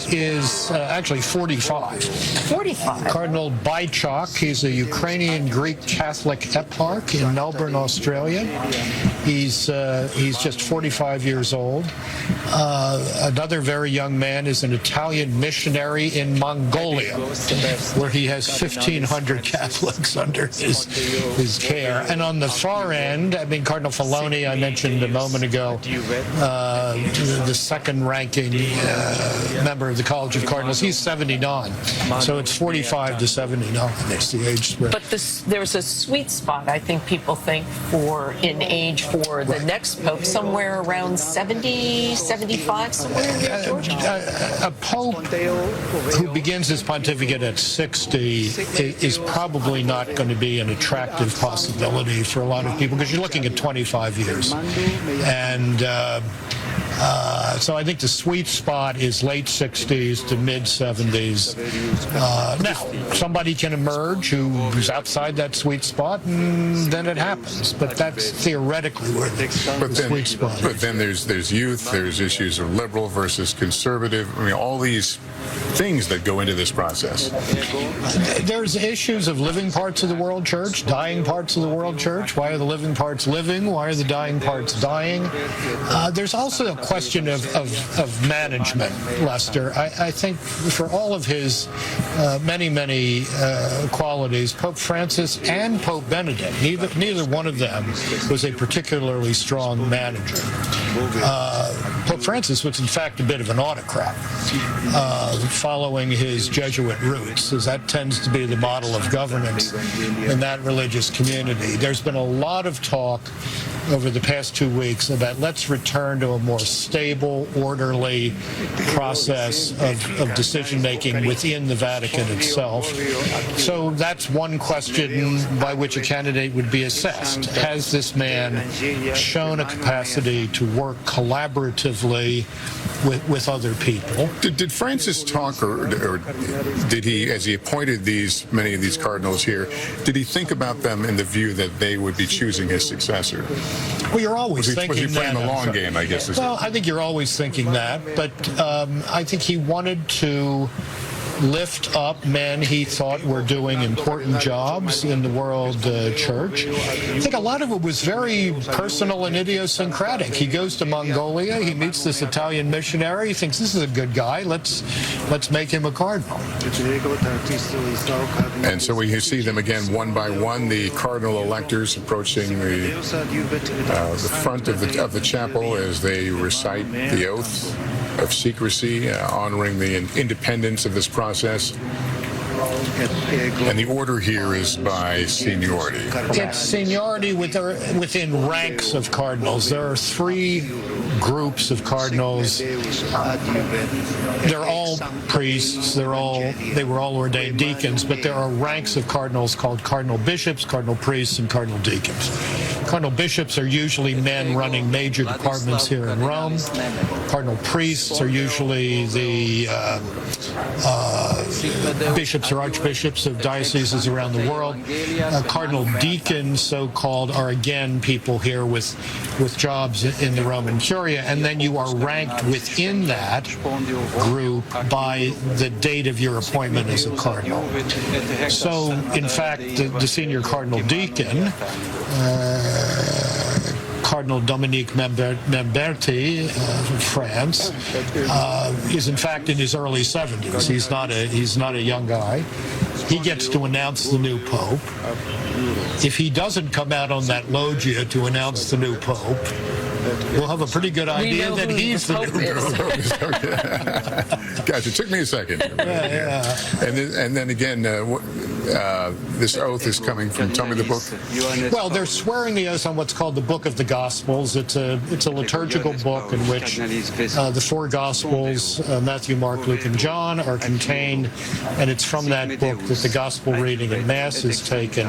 Speaker 4: is actually 45.
Speaker 3: 45.
Speaker 4: Cardinal Bychok. He's a Ukrainian Greek Catholic eparch in Melbourne, Australia. He's just 45 years old. Another very young man is an Italian missionary in Mongolia, where he has 1,500 Catholics under his care. And on the far end, I mean, Cardinal Filoni, I mentioned a moment ago, the second-ranking member of the College of Cardinals, he's 79. So it's 45 to 79. That's the age spread.
Speaker 3: But there's a sweet spot, I think people think, in age for the next pope, somewhere around 70, 75, somewhere in there, George?
Speaker 4: A pope who begins his pontificate at 60 is probably not going to be an attractive possibility for a lot of people, because you're looking at 25 years. And so I think the sweet spot is late 60s to mid 70s. Now, somebody can emerge who's outside that sweet spot, and then it happens. But that's theoretically where the sweet spot is.
Speaker 2: But then there's youth, there's issues of liberal versus conservative. I mean, all these things that go into this process.
Speaker 4: There's issues of living parts of the world church, dying parts of the world church. Why are the living parts living? Why are the dying parts dying? There's also a question of management, Lester. I think for all of his many qualities, Pope Francis and Pope Benedict, neither one of them was a particularly strong manager. Pope Francis was in fact a bit of an autocrat, following his Jesuit roots, as that tends to be the model of governance in that religious community. There's been a lot of talk over the past 2 weeks about let's return to a more stable, orderly process of decision-making within the Vatican itself. So that's one question by which a candidate would be assessed. Has this man shown a capacity to work collaboratively with other people?
Speaker 2: Did Francis talk, or did he, as he appointed many of these cardinals here, did he think about them in the view that they would be choosing his successor?
Speaker 4: Well, you're always thinking that.
Speaker 2: Was he playing the long game, I guess?
Speaker 4: Well, I think you're always thinking that, but I think he wanted to lift up men he thought were doing important jobs in the world church. I think a lot of it was very personal and idiosyncratic. He goes to Mongolia, he meets this Italian missionary, he thinks this is a good guy, let's make him a cardinal.
Speaker 2: And so we see them again one by one, the cardinal electors approaching the front of the chapel as they recite the oath of secrecy, honoring the independence of this process. And the order here is by seniority.
Speaker 4: It's seniority within ranks of cardinals. There are 3 groups of cardinals. They're all priests. They were all ordained deacons, but there are ranks of cardinals called cardinal bishops, cardinal priests, and cardinal deacons. Cardinal bishops are usually men running major departments here in Rome. Cardinal priests are usually the bishops or archbishops of dioceses around the world. Cardinal deacons, so-called, are again people here with jobs in the Roman Curia, and then you are ranked within that group by the date of your appointment as a cardinal. So, in fact, the senior cardinal deacon, Cardinal Dominique Memberti of France, is in fact in his early 70s. He's not a young guy. He gets to announce the new pope. If he doesn't come out on that loggia to announce the new pope, we'll have a pretty good idea that he's the new pope.
Speaker 2: Guys, it took me a second. And then again, this oath is coming from, tell me the book.
Speaker 4: Well, they're swearing the oath on what's called the Book of the Gospels. It's a liturgical book in which the 4 Gospels, Matthew, Mark, Luke, and John, are contained, and it's from that book that the Gospel reading at Mass is taken.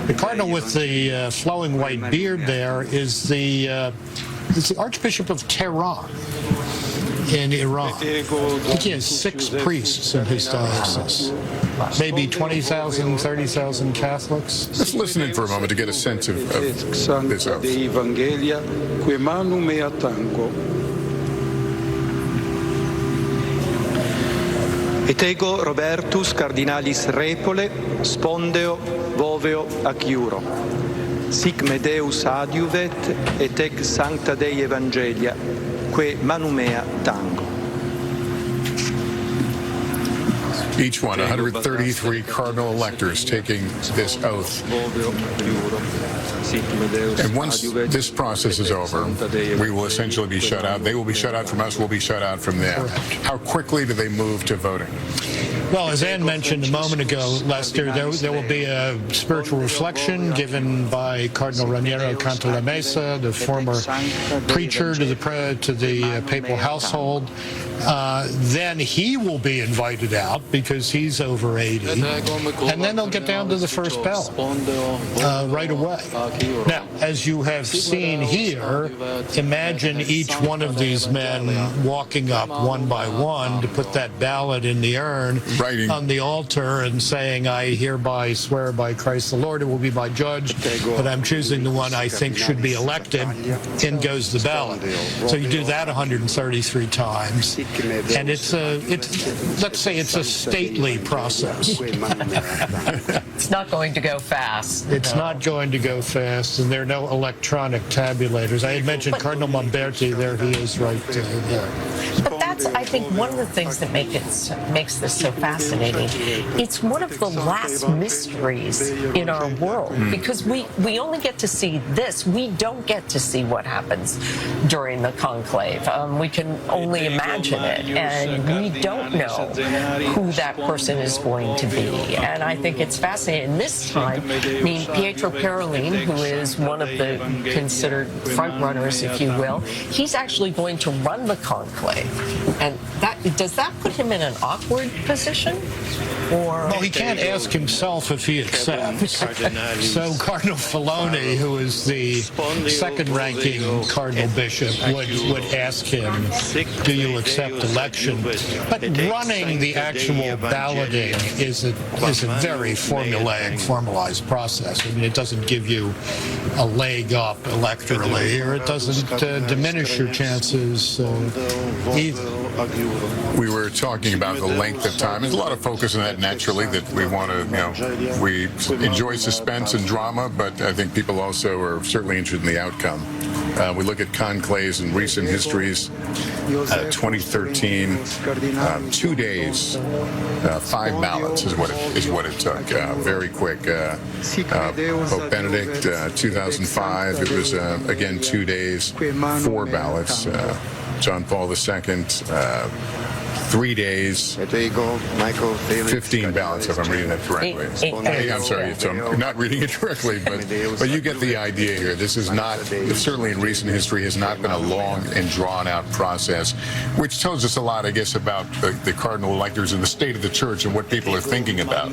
Speaker 4: The cardinal with the flowing white beard there is the Archbishop of Tehran in Iran. I think he has 6 priests in his diocese. Maybe 20,000, 30,000 Catholics.
Speaker 2: Let's listen in for a moment to get a sense of this oath.
Speaker 5: Et ego Robertus cardinalis repole, spondeo voveo ac iuro. Sic me Deus adiuvet, et ec sancta Dei Evangelia, que manum mea tango.
Speaker 2: Each one, 133 cardinal electors taking this oath. And once this process is over, we will essentially be shut out. They will be shut out from us. We'll be shut out from them. How quickly do they move to voting?
Speaker 4: Well, as Ann mentioned a moment ago, Lester, there will be a spiritual reflection given by Cardinal Raniero Cantalamessa, the former preacher to the papal household. Then he will be invited out because he's over 80. And then they'll get down to the first bell right away. Now, as you have seen here, imagine each one of these men walking up one by one to put that ballot in the urn on the altar and saying, I hereby swear by Christ the Lord, it will be my judge, but I'm choosing the one I think should be elected. In goes the ballot. So you do that 133 times. And let's say it's a stately process.
Speaker 3: It's not going to go fast.
Speaker 4: It's not going to go fast, and there are no electronic tabulators. I had mentioned Cardinal Momberti. There he is right there.
Speaker 3: But that's, I think, one of the things that makes this so fascinating. It's one of the last mysteries in our world, because we only get to see this. We don't get to see what happens during the conclave. We can only imagine it, and we don't know who that person is going to be. And I think it's fascinating. This time, I mean, Pietro Parolin, who is one of the considered front runners, if you will, he's actually going to run the conclave. And does that put him in an awkward position? Or
Speaker 4: well, he can't ask himself if he accepts. So Cardinal Filoni, who is the second-ranking cardinal bishop, would ask him, do you accept election? But running the actual balloting is a very formalized process. I mean, it doesn't give you a leg up electorally, or it doesn't diminish your chances either.
Speaker 2: We were talking about the length of time. There's a lot of focus on that naturally, that we want to, we enjoy suspense and drama, but I think people also are certainly interested in the outcome. We look at conclaves in recent histories. 2013, 2 days, 5 ballots is what it took. Very quick. Pope Benedict, 2005, it was again 2 days, 4 ballots. John Paul II, 3 days, 15 ballots, if I'm reading that correctly. I'm sorry, so I'm not reading it correctly, but you get the idea here. This is not, certainly in recent history, has not been a long and drawn-out process, which tells us a lot, I guess, about the cardinal electors and the state of the church and what people are thinking about.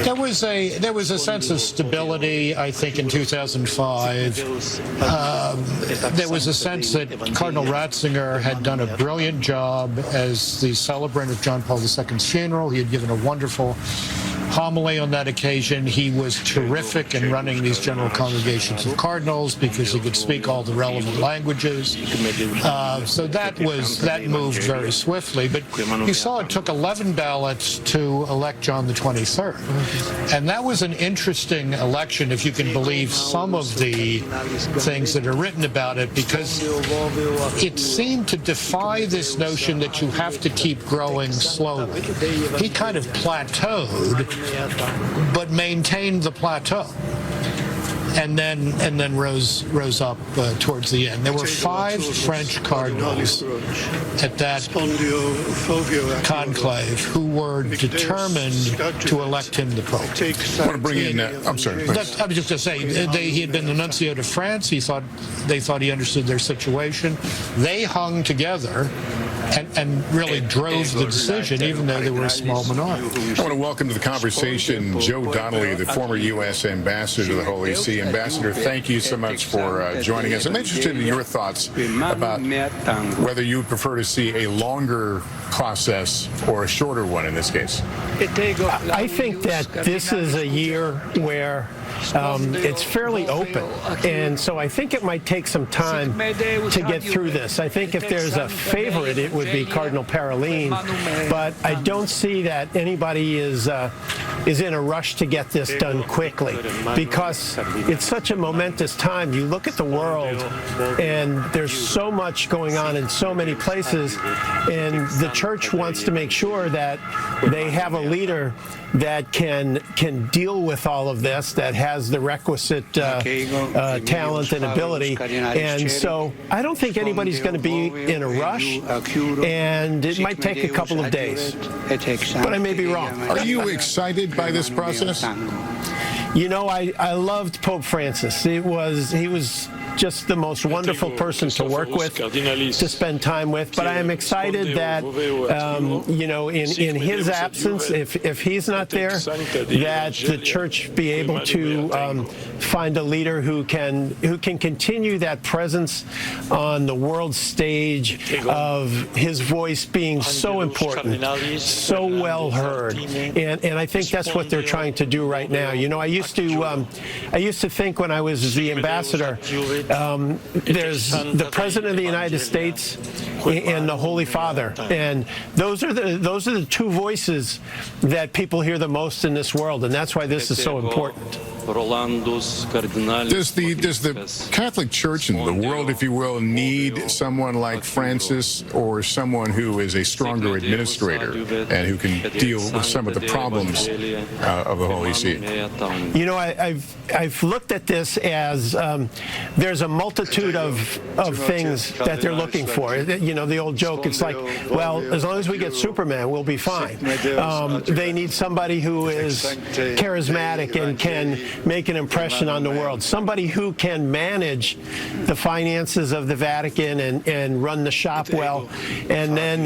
Speaker 4: There was a sense of stability, I think, in 2005. There was a sense that Cardinal Ratzinger had done a brilliant job as the celebrant of John Paul II's funeral. He had given a wonderful homily on that occasion. He was terrific in running these general congregations of cardinals because he could speak all the relevant languages. So that moved very swiftly. But you saw it took 11 ballots to elect John the 23rd. And that was an interesting election, if you can believe some of the things that are written about it, because it seemed to defy this notion that you have to keep growing slowly. He kind of plateaued, but maintained the plateau, and then rose up towards the end. There were 5 French cardinals at that conclave who were determined to elect him the Pope.
Speaker 2: I want to bring in. I'm sorry.
Speaker 4: I was just going to say he had been the nuncio to France. They thought he understood their situation. They hung together and really drove the decision, even though they were a small minority.
Speaker 2: I want to welcome to the conversation Joe Donnelly, the former U.S. ambassador to the Holy See. Ambassador, thank you so much for joining us. I'm interested in your thoughts about whether you would prefer to see a longer process or a shorter one in this case.
Speaker 10: I think that this is a year where it's fairly open, and so I think it might take some time to get through this. I think if there's a favorite, it would be Cardinal Parolin, but I don't see that anybody is in a rush to get this done quickly, because it's such a momentous time. You look at the world, and there's so much going on in so many places, and the church wants to make sure that they have a leader that can deal with all of this, that has the requisite talent and ability. And so I don't think anybody's going to be in a rush, and it might take a couple of days. But I may be wrong.
Speaker 2: Are you excited by this process?
Speaker 10: You know, I loved Pope Francis. He was just the most wonderful person to work with, to spend time with. But I am excited that, you know, in his absence, if he's not there, that the church be able to find a leader who can continue that presence on the world stage of his voice being so important, so well heard. And I think that's what they're trying to do right now. You know, I used to think when I was the ambassador, there's the President of the United States and the Holy Father, and those are the two voices that people hear the most in this world, and that's why this is so important.
Speaker 2: Does the Catholic Church and the world, if you will, need someone like Francis, or someone who is a stronger administrator and who can deal with some of the problems of the Holy See?
Speaker 10: You know, I've looked at this as there's a multitude of things that they're looking for. You know, the old joke, it's like, well, as long as we get Superman, we'll be fine. They need somebody who is charismatic and can make an impression on the world, somebody who can manage the finances of the Vatican and run the shop well. And then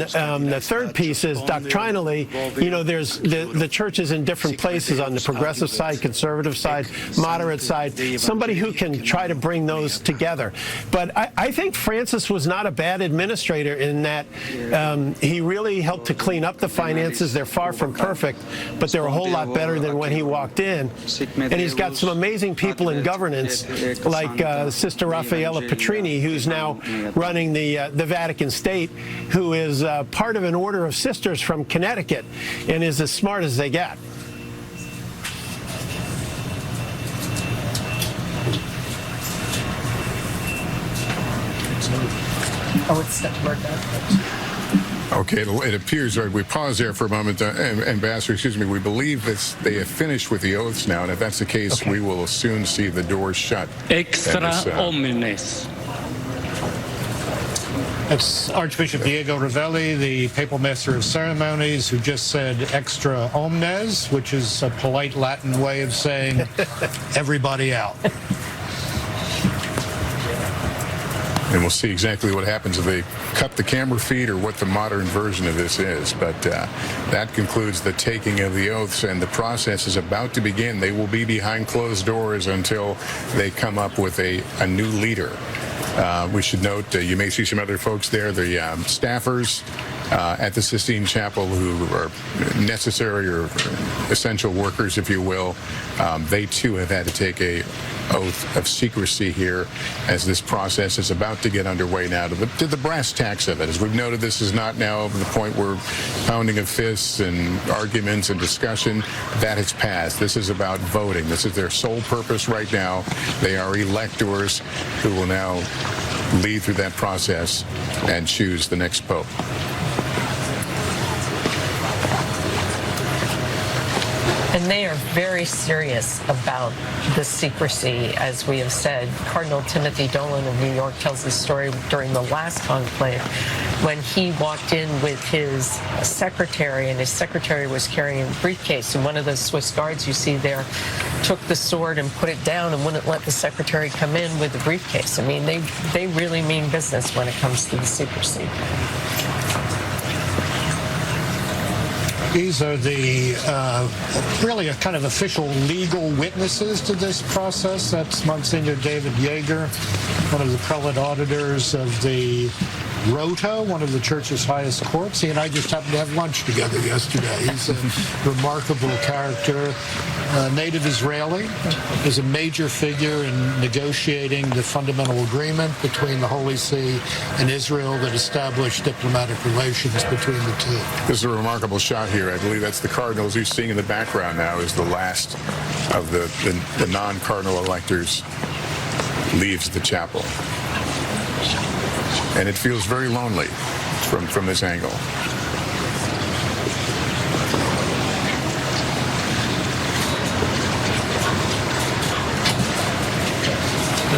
Speaker 10: the third piece is doctrinally, you know, there's the church is in different places, on the progressive side, conservative side, moderate side, somebody who can try to bring those together. But I think Francis was not a bad administrator in that he really helped to clean up the finances. They're far from perfect, but they're a whole lot better than when he walked in. And he's got some amazing people in governance, like Sister Raffaella Petrini, who's now running the Vatican State, who is part of an order of sisters from Connecticut and is as smart as they get.
Speaker 3: Oh, it's set to work out.
Speaker 2: Okay, it appears, right, we pause there for a moment. Ambassador, excuse me, we believe that they have finished with the oaths now, and if that's the case, we will soon see the doors shut.
Speaker 11: Extra omnes.
Speaker 4: That's Archbishop Diego Ravelli, the Papal Master of Ceremonies, who just said extra omnes, which is a polite Latin way of saying everybody out.
Speaker 2: And we'll see exactly what happens if they cut the camera feed or what the modern version of this is. But that concludes the taking of the oaths, and the process is about to begin. They will be behind closed doors until they come up with a new leader. We should note, you may see some other folks there, the staffers at the Sistine Chapel who are necessary or essential workers, if you will. They too have had to take a oath of secrecy here as this process is about to get underway now to the brass tacks of it. As we've noted, this is not now the point where pounding of fists and arguments and discussion. That has passed. This is about voting. This is their sole purpose right now. They are electors who will now lead through that process and choose the next pope.
Speaker 3: And they are very serious about the secrecy, as we have said. Cardinal Timothy Dolan of New York tells the story during the last conclave when he walked in with his secretary, and his secretary was carrying a briefcase, and one of those Swiss guards you see there took the sword and put it down and wouldn't let the secretary come in with the briefcase. I mean, they really mean business when it comes to the secrecy.
Speaker 4: These are the really a kind of official legal witnesses to this process. That's Monsignor David Yeager, one of the prelate auditors of the Rota, one of the church's highest courts. He and I just happened to have lunch together yesterday. He's a remarkable character, native Israeli, is a major figure in negotiating the fundamental agreement between the Holy See and Israel that established diplomatic relations between the two.
Speaker 2: This is a remarkable shot here. I believe that's the cardinals you're seeing in the background now is the last of the non-cardinal electors leaves the chapel. And it feels very lonely from this angle.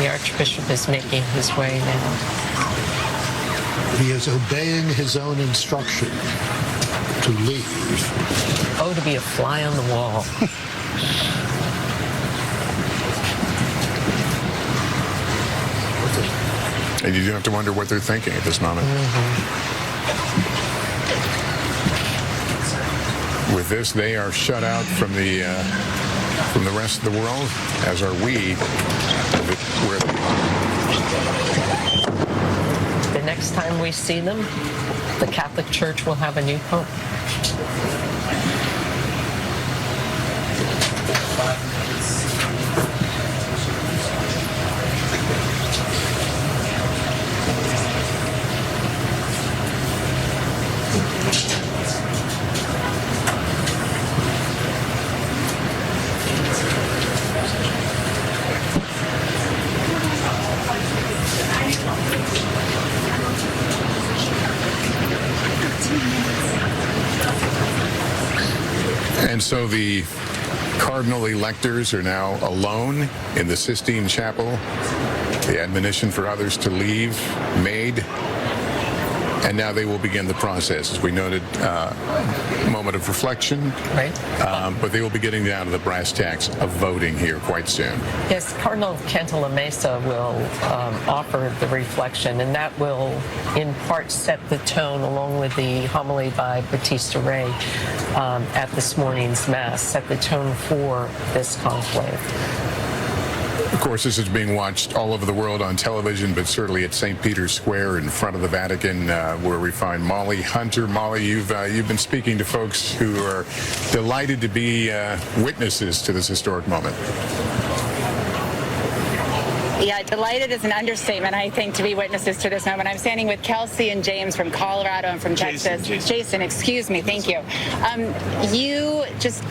Speaker 3: The Archbishop is making his way now.
Speaker 4: He is obeying his own instruction to leave.
Speaker 3: Oh, to be a fly on the wall.
Speaker 2: And you do have to wonder what they're thinking at this moment. With this, they are shut out from the rest of the world, as are we. Where
Speaker 3: The next time we see them, the Catholic Church will have a new pope.
Speaker 2: And so the cardinal electors are now alone in the Sistine Chapel. The admonition for others to leave made. And now they will begin the process. As we noted, a moment of reflection.
Speaker 3: Right.
Speaker 2: But they will be getting down to the brass tacks of voting here quite soon.
Speaker 3: Yes, Cardinal Cantalamessa will offer the reflection, and that will in part set the tone, along with the homily by Battista Re at this morning's Mass, set the tone for this conclave.
Speaker 2: Of course, this is being watched all over the world on television, but certainly at St. Peter's Square in front of the Vatican, where we find Molly Hunter. Molly, you've been speaking to folks who are delighted to be witnesses to this historic moment.
Speaker 8: Yeah, delighted is an understatement, I think, to be witnesses to this moment. I'm standing with Kelsey and James from Colorado and from Texas. Jason, excuse me, thank you. You just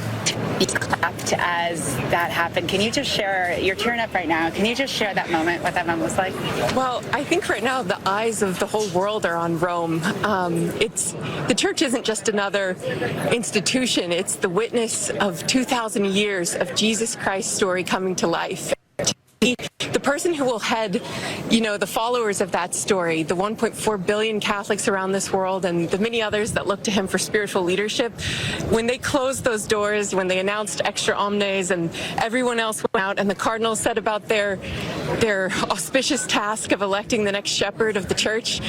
Speaker 8: clapped as that happened. Can you just share, you're tearing up right now, can you just share that moment, what that moment was like?
Speaker 11: Well, I think right now the eyes of the whole world are on Rome. The church isn't just another institution, it's the witness of 2,000 years of Jesus Christ's story coming to life. The person who will head, the followers of that story, the 1.4 billion Catholics around this world and the many others that look to him for spiritual leadership, when they closed those doors, when they announced extra omnes and everyone else went out and the cardinals said about their auspicious task of electing the next shepherd of the church,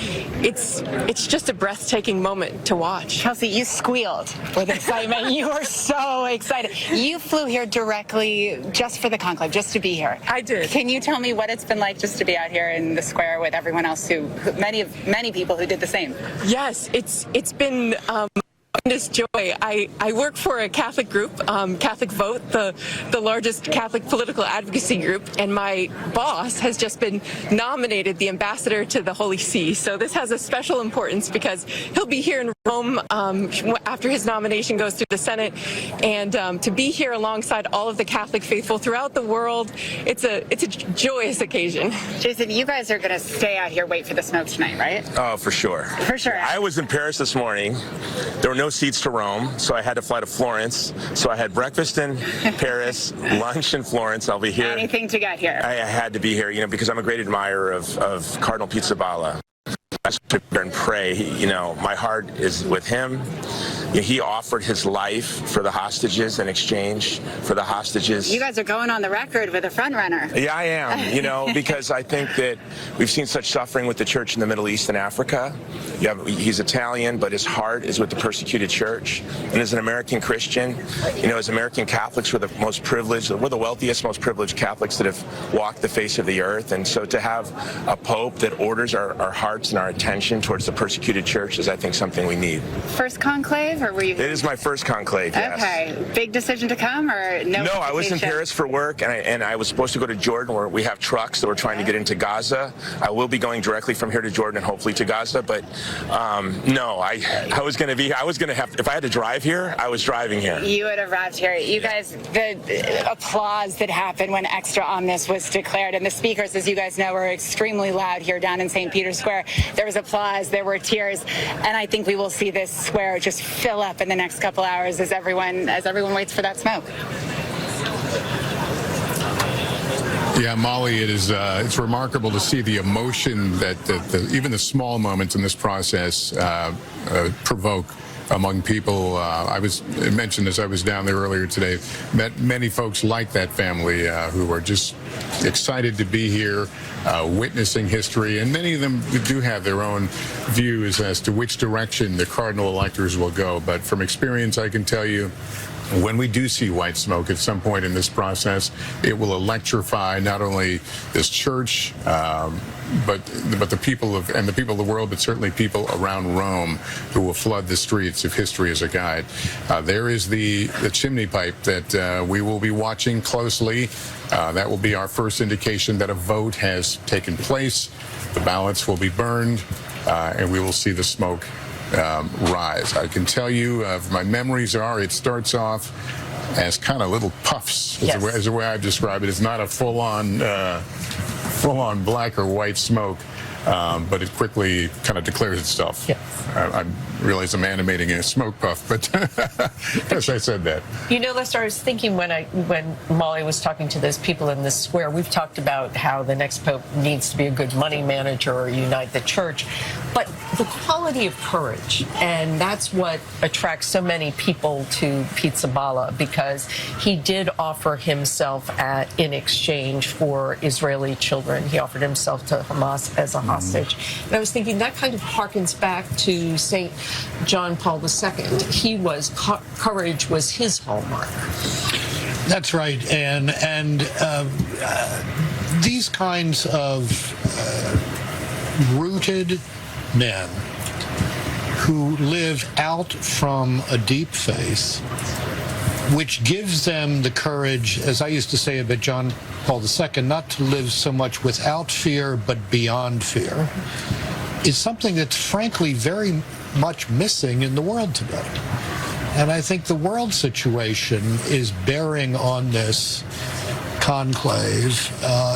Speaker 11: it's just a breathtaking moment to watch.
Speaker 8: Kelsey, you squealed with excitement. You were so excited. You flew here directly just for the conclave, just to be here.
Speaker 11: I did.
Speaker 8: Can you tell me what it's been like just to be out here in the square with everyone else many people who did the same?
Speaker 11: Yes, it's been tremendous joy. I work for a Catholic group, Catholic Vote, the largest Catholic political advocacy group, and my boss has just been nominated the ambassador to the Holy See. So this has a special importance because he'll be here in Rome after his nomination goes through the Senate, and to be here alongside all of the Catholic faithful throughout the world, it's a joyous occasion.
Speaker 8: Jason, you guys are going to stay out here, wait for the smoke tonight, right?
Speaker 12: Oh, for sure.
Speaker 8: For sure.
Speaker 12: I was in Paris this morning. There were no seats to Rome, so I had to fly to Florence. So I had breakfast in Paris, lunch in Florence. I'll be here.
Speaker 8: Anything to get here.
Speaker 12: I had to be here, because I'm a great admirer of Cardinal Pizzaballa. I sit there and pray. My heart is with him. He offered his life for the hostages in exchange for the hostages.
Speaker 8: You guys are going on the record with a front runner.
Speaker 12: Yeah, I am, because I think that we've seen such suffering with the church in the Middle East and Africa. He's Italian, but his heart is with the persecuted church. And as an American Christian, as American Catholics, we're the most privileged, we're the wealthiest, most privileged Catholics that have walked the face of the earth. And so to have a pope that orders our hearts and our attention towards the persecuted church is, I think, something we need.
Speaker 8: First conclave, or were you?
Speaker 12: It is my first conclave, yes.
Speaker 8: Okay. Big decision to come, or no?
Speaker 12: No, I was in Paris for work, and I was supposed to go to Jordan, where we have trucks that we're trying to get into Gaza. I will be going directly from here to Jordan and hopefully to Gaza, but no, I was going to have, if I had to drive here, I was driving here.
Speaker 8: You would have arrived here. You guys, the applause that happened when Extra Omnis was declared, and the speakers, as you guys know, were extremely loud here down in St. Peter's Square. There was applause, there were tears, and I think we will see this square just fill up in the next couple hours as everyone waits for that smoke.
Speaker 2: Yeah, Molly, it's remarkable to see the emotion that even the small moments in this process provoke among people. I mentioned as I was down there earlier today, met many folks like that family who are just excited to be here, witnessing history, and many of them do have their own views as to which direction the cardinal electors will go. But from experience, I can tell you, when we do see white smoke at some point in this process, it will electrify not only this church, but the people of the world, but certainly people around Rome who will flood the streets if history is a guide. There is the chimney pipe that we will be watching closely. That will be our first indication that a vote has taken place. The ballots will be burned, and we will see the smoke rise. I can tell you, my memories are, it starts off as kind of little puffs,
Speaker 3: yes,
Speaker 2: is the way I've described it. It's not a full-on black or white smoke, but it quickly kind of declares itself.
Speaker 3: Yes.
Speaker 2: I realize I'm animating a smoke puff, but yes, I said that.
Speaker 3: Lester, I was thinking when Molly was talking to those people in the square, we've talked about how the next pope needs to be a good money manager or unite the church, but the quality of courage, and that's what attracts so many people to Pizzaballa, because he did offer himself in exchange for Israeli children. He offered himself to Hamas as a hostage. And I was thinking that kind of harkens back to St. John Paul II. Courage was his hallmark.
Speaker 4: That's right, and these kinds of rooted men who live out from a deep faith, which gives them the courage, as I used to say about John Paul II, not to live so much without fear but beyond fear, is something that's frankly very much missing in the world today. And I think the world situation is bearing on this conclave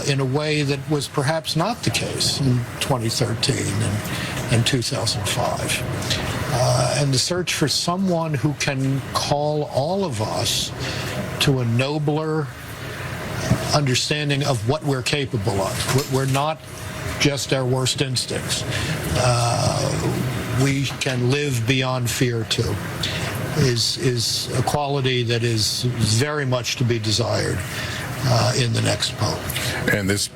Speaker 4: in a way that was perhaps not the case in 2013 and 2005. And the search for someone who can call all of us to a nobler, understanding of what we're capable of. We're not just our worst instincts. We can live beyond fear too. Is a quality that is very much to be desired in the next Pope.
Speaker 2: And this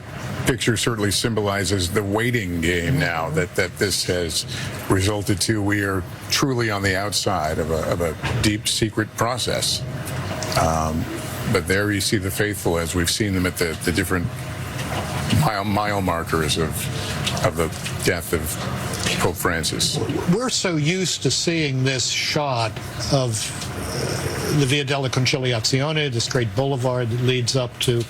Speaker 2: picture certainly symbolizes the waiting game now that this has resulted to. We are truly on the outside of a deep secret process. But there you see the faithful as we've seen them at the different mile markers of the death of Pope Francis.
Speaker 4: We're so used to seeing this shot of the Via della Conciliazione, this great boulevard that leads up to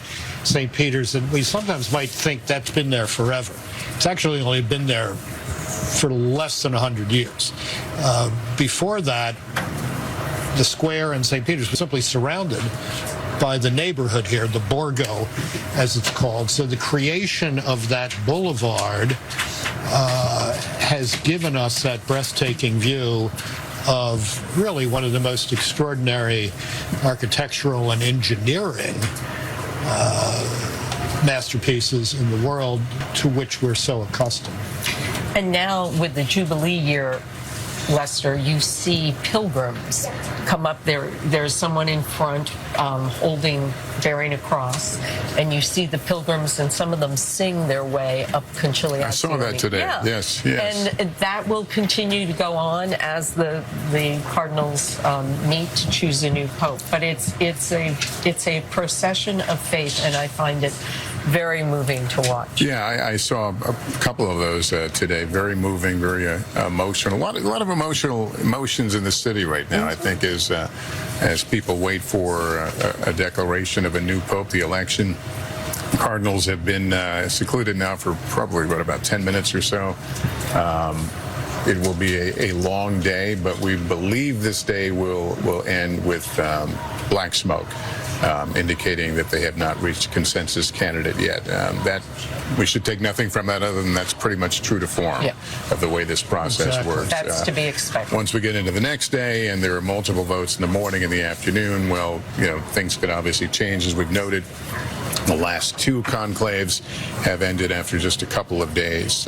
Speaker 4: St. Peter's, and we sometimes might think that's been there forever. It's actually only been there for less than 100 years. Before that, the square in St. Peter's was simply surrounded by the neighborhood here, the Borgo, as it's called. So the creation of that boulevard has given us that breathtaking view of really one of the most extraordinary architectural and engineering masterpieces in the world to which we're so accustomed.
Speaker 3: And now with the Jubilee year, Lester, you see pilgrims come up there. There's someone in front bearing a cross, and you see the pilgrims, and some of them sing their way up Conciliazione.
Speaker 2: I saw that today.
Speaker 3: Yeah.
Speaker 2: Yes.
Speaker 3: And that will continue to go on as the cardinals meet to choose a new pope. But it's a procession of faith, and I find it very moving to watch.
Speaker 2: Yeah, I saw a couple of those today. Very moving, very emotional. A lot of emotions in the city right now, I think, as people wait for a declaration of a new pope, the election. Cardinals have been secluded now for probably, about 10 minutes or so. It will be a long day, but we believe this day will end with black smoke, indicating that they have not reached a consensus candidate yet. That we should take nothing from that other than that's pretty much true to form of the way this process works.
Speaker 3: That's to be expected.
Speaker 2: Once we get into the next day and there are multiple votes in the morning and the afternoon, well, things could obviously change, as we've noted. The last two conclaves have ended after just a couple of days,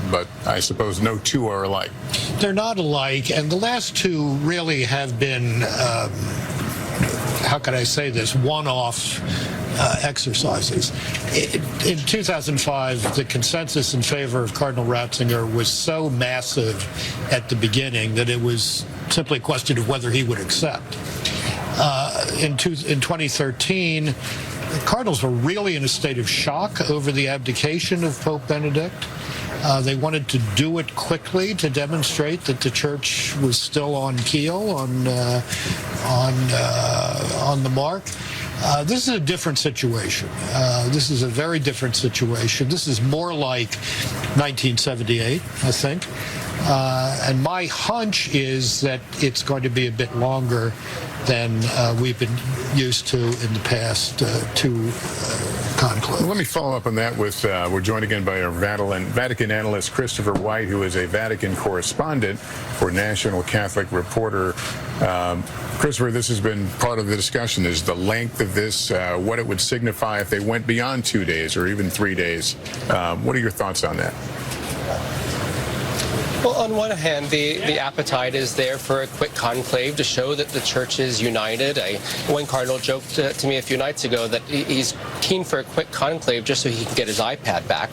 Speaker 2: but I suppose no two are alike.
Speaker 4: They're not alike, and the last two really have been, how can I say this, one-off exercises. In 2005, the consensus in favor of Cardinal Ratzinger was so massive at the beginning that it was simply a question of whether he would accept. In 2013, the Cardinals were really in a state of shock over the abdication of Pope Benedict. They wanted to do it quickly to demonstrate that the church was still on keel, on the mark. This is a different situation. This is a very different situation. This is more like 1978, I think. And my hunch is that it's going to be a bit longer than we've been used to in the past two conclaves.
Speaker 2: Let me follow up on that with, we're joined again by our Vatican analyst, Christopher White, who is a Vatican correspondent for National Catholic Reporter. Christopher, this has been part of the discussion, is the length of this, what it would signify if they went beyond 2 days or even 3 days. What are your thoughts on that?
Speaker 7: Well, on one hand, the appetite is there for a quick conclave to show that the church is united. One cardinal joked to me a few nights ago that he's keen for a quick conclave just so he can get his iPad back.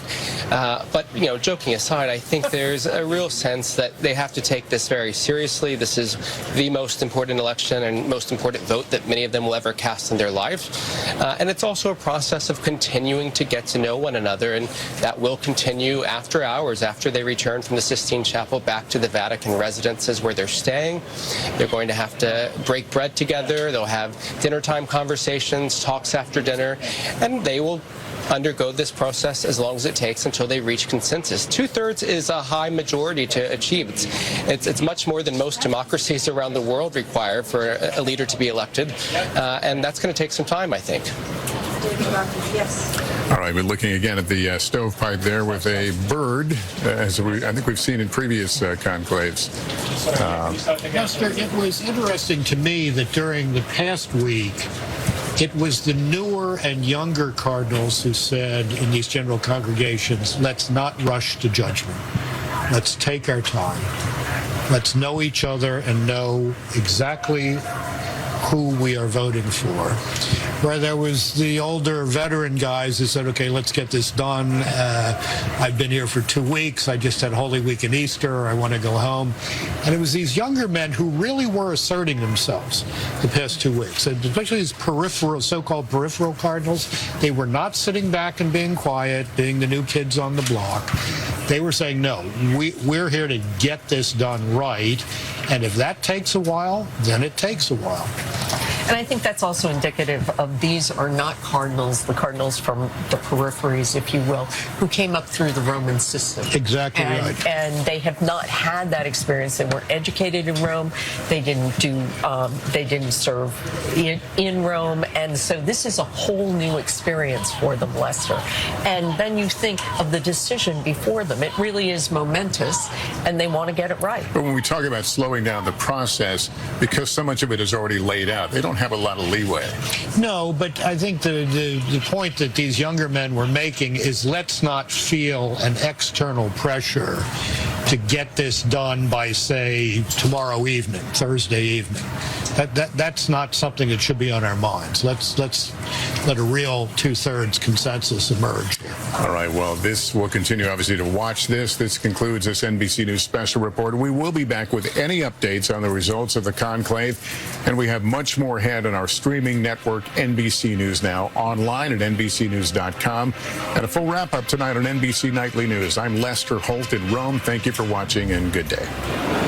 Speaker 7: But, joking aside, I think there's a real sense that they have to take this very seriously. This is the most important election and most important vote that many of them will ever cast in their life. And it's also a process of continuing to get to know one another, and that will continue after hours, after they return from the Sistine Chapel back to the Vatican residences where they're staying. They're going to have to break bread together. They'll have dinner time conversations, talks after dinner, and they will undergo this process as long as it takes until they reach consensus. 2/3 is a high majority to achieve. It's much more than most democracies around the world require for a leader to be elected, and that's going to take some time, I think.
Speaker 2: Yes. All right, we're looking again at the stovepipe there with a bird, as I think we've seen in previous conclaves.
Speaker 4: Lester, it was interesting to me that during the past week It was the newer and younger cardinals who said in these general congregations, let's not rush to judgment. Let's take our time. Let's know each other and know exactly who we are voting for. Where there was the older veteran guys who said, okay, let's get this done. I've been here for 2 weeks. I just had Holy Week and Easter. I want to go home. And it was these younger men who really were asserting themselves the past 2 weeks, and especially these peripheral, so-called peripheral cardinals. They were not sitting back and being quiet, being the new kids on the block. They were saying, no, we're here to get this done right. And if that takes a while, then it takes a while.
Speaker 3: And I think that's also indicative of these are not cardinals, the cardinals from the peripheries, if you will, who came up through the Roman system.
Speaker 4: Exactly right.
Speaker 3: And they have not had that experience. They weren't educated in Rome. They didn't serve in Rome. And so this is a whole new experience for them, Lester. And then you think of the decision before them. It really is momentous, and they want to get it right.
Speaker 2: But when we talk about slowing down the process, because so much of it is already laid out, they don't have a lot of leeway.
Speaker 4: No, but I think the point that these younger men were making is let's not feel an external pressure to get this done by, say, tomorrow evening, Thursday evening. That's not something that should be on our minds. Let's let a real 2/3 consensus emerge here.
Speaker 2: All right, well, this will continue, obviously, to watch this. This concludes this NBC News special report. We will be back with any updates on the results of the conclave, and we have much more ahead on our streaming network, NBC News Now, online at NBCnews.com, and a full wrap-up tonight on NBC Nightly News. I'm Lester Holt in Rome. Thank you for watching, and good day.